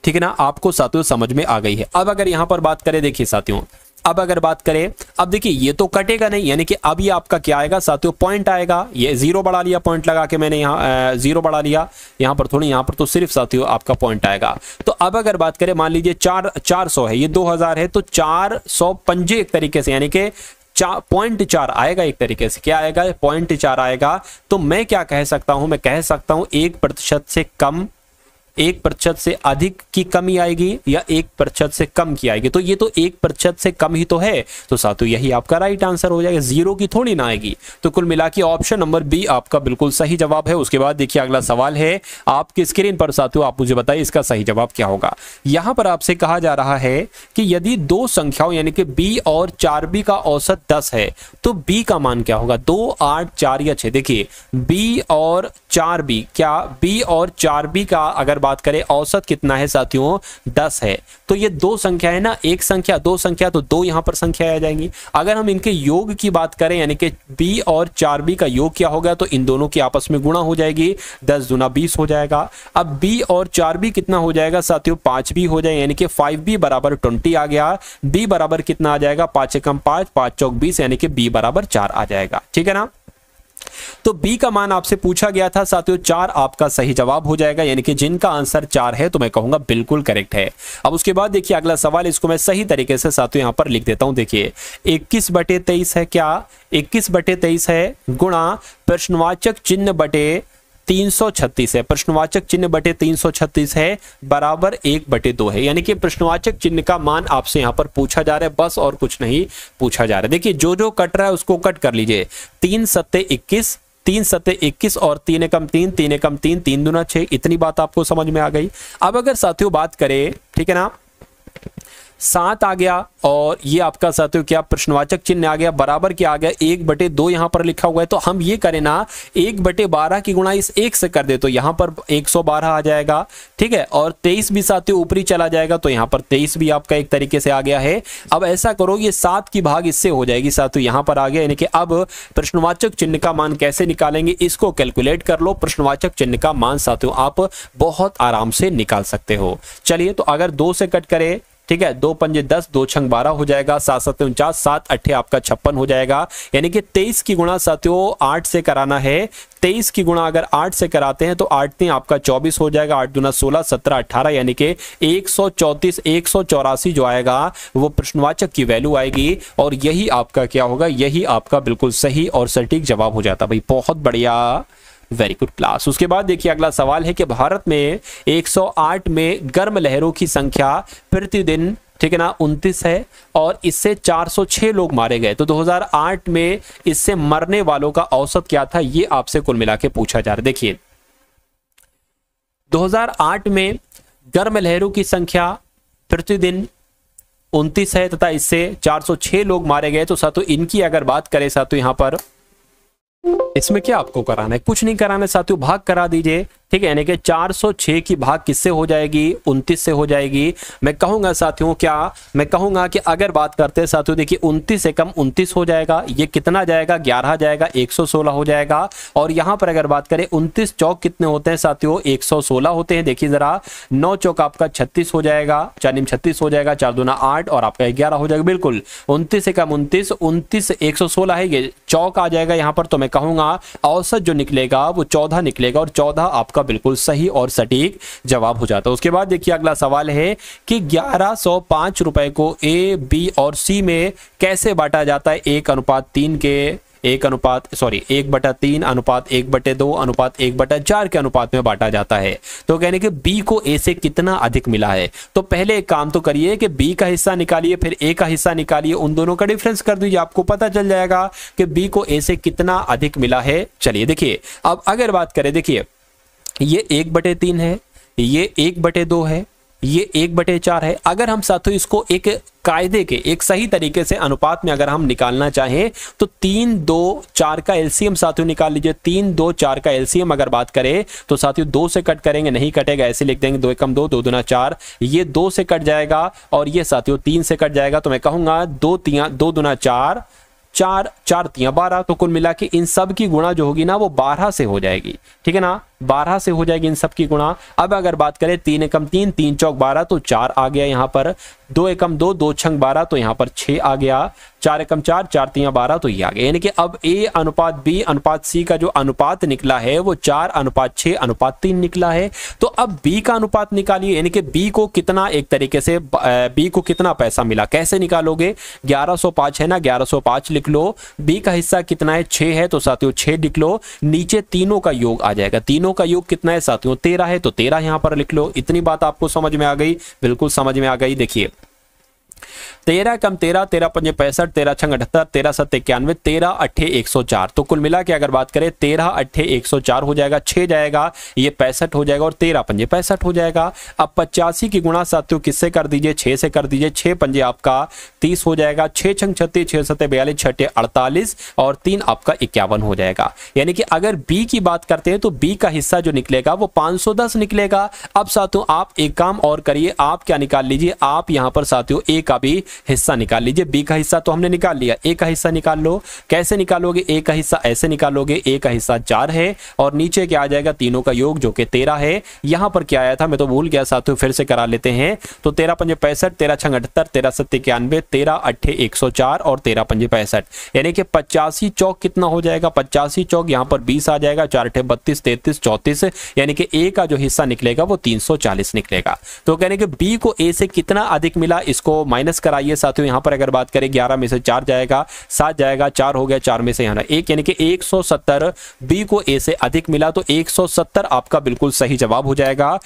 ठीक है ना, आपको साथियों समझ में आ गई है। अब अगर यहां पर बात करें, देखिए साथियों अब अगर बात करें, अब देखिए ये तो कटेगा नहीं यानी कि अब ये आपका क्या आएगा साथियों, पॉइंट आएगा। ये जीरो बढ़ा लिया, पॉइंट लगा के मैंने यहाँ जीरो बढ़ा लिया, यहाँ पर थोड़ी, यहाँ पर तो सिर्फ साथियों आपका पॉइंट आएगा। तो अब अगर बात करें, मान लीजिए 400 है, ये 2000 है, तो 400 पंजे एक तरीके से यानी कि 0.4 आएगा, एक तरीके से क्या आएगा 0.4 आएगा। तो मैं क्या कह सकता हूं, मैं कह सकता हूं 1% से कम, 1% से अधिक की कमी आएगी या 1% से कम की आएगी। तो ये तो 1% से कम ही तो है, तो साथियों यही आपका राइट आंसर हो जाएगा, जीरो की थोड़ी ना आएगी। तो कुल मिला के ऑप्शन नंबर बी आपका बिल्कुल सही जवाब है। उसके बाद देखिए अगला सवाल है आपकी स्क्रीन पर साथियों, आप मुझे बताइए इसका सही जवाब क्या होगा। यहां पर आपसे कहा जा रहा है कि यदि दो संख्याओं यानी कि बी और 4b का औसत 10 है तो बी का मान क्या होगा, 2 8 4 या 6। देखिए बी और 4b, क्या बी और 4b का अगर बात करें औसत कितना है साथियों 10 है। तो ये दो संख्या है ना, एक संख्या दो संख्या, तो दो यहां पर संख्या आ जाएंगी। अगर हम इनके योग की बात करें यानी कि b और 4b का योग क्या होगा, तो इन दोनों की आपस में गुणा हो जाएगी, 10 दूना 20 हो जाएगा। अब b और 4b कितना हो जाएगा साथियों, 5b हो जाए यानी कि 5b बराबर 20 आ गया। b बराबर कितना आ जाएगा, 5 एकम 5 5 चौक 20 यानी कि b बराबर 4 आ जाएगा। ठीक है ना, तो B का मान आपसे पूछा गया था साथियों 4 आपका सही जवाब हो जाएगा, यानी कि जिनका आंसर 4 है तो मैं कहूंगा बिल्कुल करेक्ट है। अब उसके बाद देखिए अगला सवाल, इसको मैं सही तरीके से साथियों यहां पर लिख देता हूं। देखिए 21/23 है, क्या 21/23 है, गुणा प्रश्नवाचक चिन्ह बटे 336 है, प्रश्नवाचक चिन्ह बटे 336 है, बराबर 1/2 है। यानी कि प्रश्नवाचक चिन्ह का मान आपसे यहां पर पूछा जा रहा है, बस और कुछ नहीं पूछा जा रहा है। देखिए जो जो कट रहा है उसको कट कर लीजिए, 3 सत्ते 21, 3 सत्ते 21 और 3 एकम 3, 3 एकम 3, 3 दूना 6। इतनी बात आपको समझ में आ गई। अब अगर साथियों बात करें, ठीक है ना, 7 आ गया और ये आपका साथियों क्या प्रश्नवाचक चिन्ह आ गया, बराबर क्या आ गया 1/2 यहां पर लिखा हुआ है। तो हम ये करें ना 1/12 की गुणा इस 1 से कर दे तो यहां पर 112 आ जाएगा। ठीक है, और 23 भी साथियों ऊपरी चला जाएगा तो यहां पर 23 भी आपका एक तरीके से आ गया है। अब ऐसा करो ये 7 की भाग इससे हो जाएगी साथियों, यहां पर आ गया। यानी कि अब प्रश्नवाचक चिन्ह का मान कैसे निकालेंगे, इसको कैलकुलेट कर लो। प्रश्नवाचक चिन्ह का मान साथियों आप बहुत आराम से निकाल सकते हो। चलिए, तो अगर 2 से कट करें ठीक है, 2 पंजे 10, 2 छंग 12 हो जाएगा, 7 7 49, 7 8 आपका 56 हो जाएगा। यानी कि 23 की गुणा साथियों 8 से कराना है। 23 की गुणा अगर 8 से कराते हैं तो 8 3 आपका 24 हो जाएगा, 8 दूना 16, 17 18, यानी कि 134 184 जो आएगा वो प्रश्नवाचक की वैल्यू आएगी और यही आपका क्या होगा, यही आपका बिल्कुल सही और सटीक जवाब हो जाता। भाई बहुत बढ़िया, वेरी गुड क्लास। उसके बाद देखिए अगला सवाल है कि भारत में 108 में गर्म लहरों की संख्या प्रतिदिन, ठीक है ना, 29 है और इससे 406 लोग मारे गए। तो 2008 में इससे मरने वालों का औसत क्या था, ये आपसे कुल मिला के पूछा जा रहा है। देखिए 2008 में गर्म लहरों की संख्या प्रतिदिन 29 है तथा इससे 406 लोग मारे गए। तो साथियों इनकी अगर बात करें साथियों, यहां पर इसमें क्या आपको कराना है, कुछ नहीं कराना है साथियों, भाग करा दीजिए। ठीक है, यानी कि 406 की भाग किससे हो जाएगी, 29 से हो जाएगी। मैं कहूंगा साथियों, क्या मैं कहूंगा कि अगर बात करते हैं साथियों, देखिए 29 से कम 29 हो जाएगा, ये कितना जाएगा, 11 जाएगा, 116 हो जाएगा। और यहां पर अगर बात करें 29 चौक कितने होते हैं साथियों, 116 होते हैं। देखिए जरा 9 चौक आपका 36 हो जाएगा, 4 निम 36 हो जाएगा, 4 दूना 8 और आपका 11 हो जाएगा। बिल्कुल 29 से कम 29, 29 116 है, ये चौक आ जाएगा यहाँ पर। तो मैं कहूंगा औसत जो निकलेगा वो 14 निकलेगा और 14 आपका बिल्कुल सही और सटीक जवाब हो जाता है। उसके बाद देखिए अगला सवाल है कि 1105 रुपए को ए, बी और सी में कैसे बांटा जाता है, 1:3 के 1/3 अनुपात 1/2 अनुपात 1/4 के अनुपात में बांटा जाता है। तो कहने कि बी को ए से कितना अधिक मिला है। तो पहले एक काम तो करिए कि बी का हिस्सा निकालिए, फिर ए का हिस्सा निकालिए, उन दोनों का डिफरेंस कर दीजिए, आपको पता चल जाएगा कि बी को ए से कितना अधिक मिला है। चलिए देखिए, अब अगर बात करें, देखिए ये 1/3 है, ये 1/2 है, ये 1/4 है। अगर हम साथियों इसको एक कायदे के, एक सही तरीके से अनुपात में अगर हम निकालना चाहें तो 3 2 4 का एलसीएम साथियों निकाल लीजिए। 3 2 4 का एलसीएम अगर बात करें तो साथियों 2 से कट करेंगे, नहीं कटेगा, ऐसे लिख देंगे 2 एकम 2, 2 दूना 4, ये 2 से कट जाएगा और ये साथियों 3 से कट जाएगा। तो मैं कहूंगा 2 दूना 4, 4 4 3 12। तो कुल मिला के इन सब की गुणा जो होगी ना वो 12 से हो जाएगी, ठीक है ना, 12 से हो जाएगी इन सब की गुणा। अब अगर बात करें 3 एकम 3, 3 चौक 12, तो 4 आ गया यहाँ पर, 2 एकम 2, 2 छंग 12, तो यहाँ पर 6 आ गया, 4 एकम 4, 4 3 12, तो ये आ गया। यानी कि अब ए अनुपात बी अनुपात सी का जो अनुपात निकला है वो 4:6:3 निकला है। तो अब बी का अनुपात निकालिए, यानी कि बी को कितना, एक तरीके से बी को कितना पैसा मिला, कैसे निकालोगे, 1105 है ना, 1105 लिख लो। बी का हिस्सा कितना है, 6 है, तो साथियों 6 लिख लो। नीचे तीनों का योग आ जाएगा, तीनों का योग कितना है साथियों, 13 है, तो 13 यहां पर लिख लो। इतनी बात आपको समझ में आ गई, बिल्कुल समझ में आ गई। देखिए 13 कम 13, 13 पंजे 65, 13 छंग 78, 13 7 91, 13 8 104। तो कुल मिला के अगर बात करें 13 8 104 हो जाएगा, 6 जाएगा, ये 65 हो जाएगा और 13 पंजे 65 हो जाएगा। अब 85 की गुणा साथियों किससे कर दीजिए, 6 से कर दीजिए। 6 पंजे आपका 30 हो जाएगा, 6 छंग 36, 6 7 42, 6 48 और 3 आपका 51 हो जाएगा। यानी कि अगर बी की बात करते हैं तो बी का हिस्सा जो निकलेगा वो 510 निकलेगा। अब साथियों आप एक काम और करिए, आप क्या निकाल लीजिए, आप यहां पर साथियों ए का भी हिस्सा निकाल लीजिए। बी का हिस्सा तो हमने निकाल लिया, ए का हिस्सा निकाल लो। कैसे निकालोगे, ए का हिस्सा ऐसे निकालोगे, ए का हिस्सा 4 है और नीचे क्या आ जाएगा, तीनों का योग जो कि 13 है। यहां पर क्या आया था, मैं तो भूल गया साथियों, फिर से करा लेते हैं। तो 13 पंजे 65, 13 छंग 78, 13 7 91, 13 8 104 और 13 पंजे 65। यानी कि 85 चौक कितना हो जाएगा, 85 चौक यहां पर 20 आ जाएगा, 4 8 32, 33 34, यानी कि ए का जो हिस्सा निकलेगा वो 340 निकलेगा। तो कहने के बी को ए से कितना अधिक मिला, इसको माइनस कराइए साथियों। यहां पर अगर बात करें 11 में से 4 जाएगा, 7 जाएगा, 4 हो गया, 4 में से यहां 1, यानी कि 170 बी को ए से अधिक मिला। तो 170 आपका बिल्कुल सही जवाब हो जाएगा।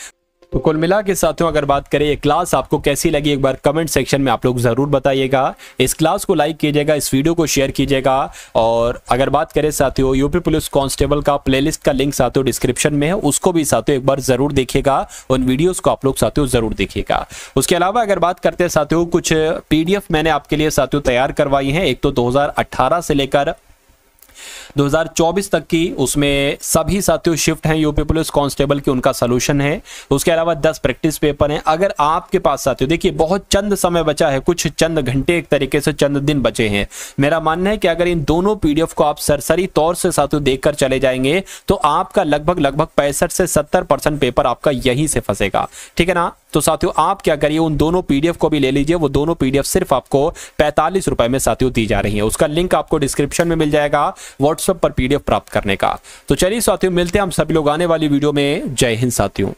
तो कुल मिला के साथियों अगर बात करें ये क्लास आपको कैसी लगी, एक बार कमेंट सेक्शन में आप लोग जरूर बताइएगा। इस क्लास को लाइक कीजिएगा, इस वीडियो को शेयर कीजिएगा। और अगर बात करें साथियों यूपी पुलिस कांस्टेबल का प्लेलिस्ट का लिंक साथियों डिस्क्रिप्शन में है, उसको भी साथियों एक बार जरूर देखिएगा, उन वीडियोस को आप लोग साथियों जरूर देखिएगा। उसके अलावा अगर बात करते हैं साथियों, कुछ पीडीएफ मैंने आपके लिए साथियों तैयार करवाई है। एक तो 2018 से लेकर 2024 तक की, उसमें सभी साथियों शिफ्ट हैं यूपी पुलिस कांस्टेबल की, उनका सलूशन है। उसके अलावा 10 प्रैक्टिस पेपर हैं। अगर आपके पास साथियों देखिए बहुत चंद समय बचा है, कुछ चंद घंटे, एक तरीके से चंद दिन बचे हैं, मेरा मानना है कि अगर इन दोनों पीडीएफ को आप सरसरी तौर से साथियों देखकर चले जाएंगे तो आपका लगभग 65 से 70% पेपर आपका यहीं से फंसेगा, ठीक है ना। तो साथियों आप क्या करिए, उन दोनों पीडीएफ को भी ले लीजिए। वो दोनों पीडीएफ सिर्फ आपको 45 रुपए में साथियों दी जा रही है। उसका लिंक आपको डिस्क्रिप्शन में मिल जाएगा व्हाट्सएप पर पीडीएफ प्राप्त करने का। तो चलिए साथियों मिलते हैं हम सभी लोग आने वाली वीडियो में। जय हिंद साथियों।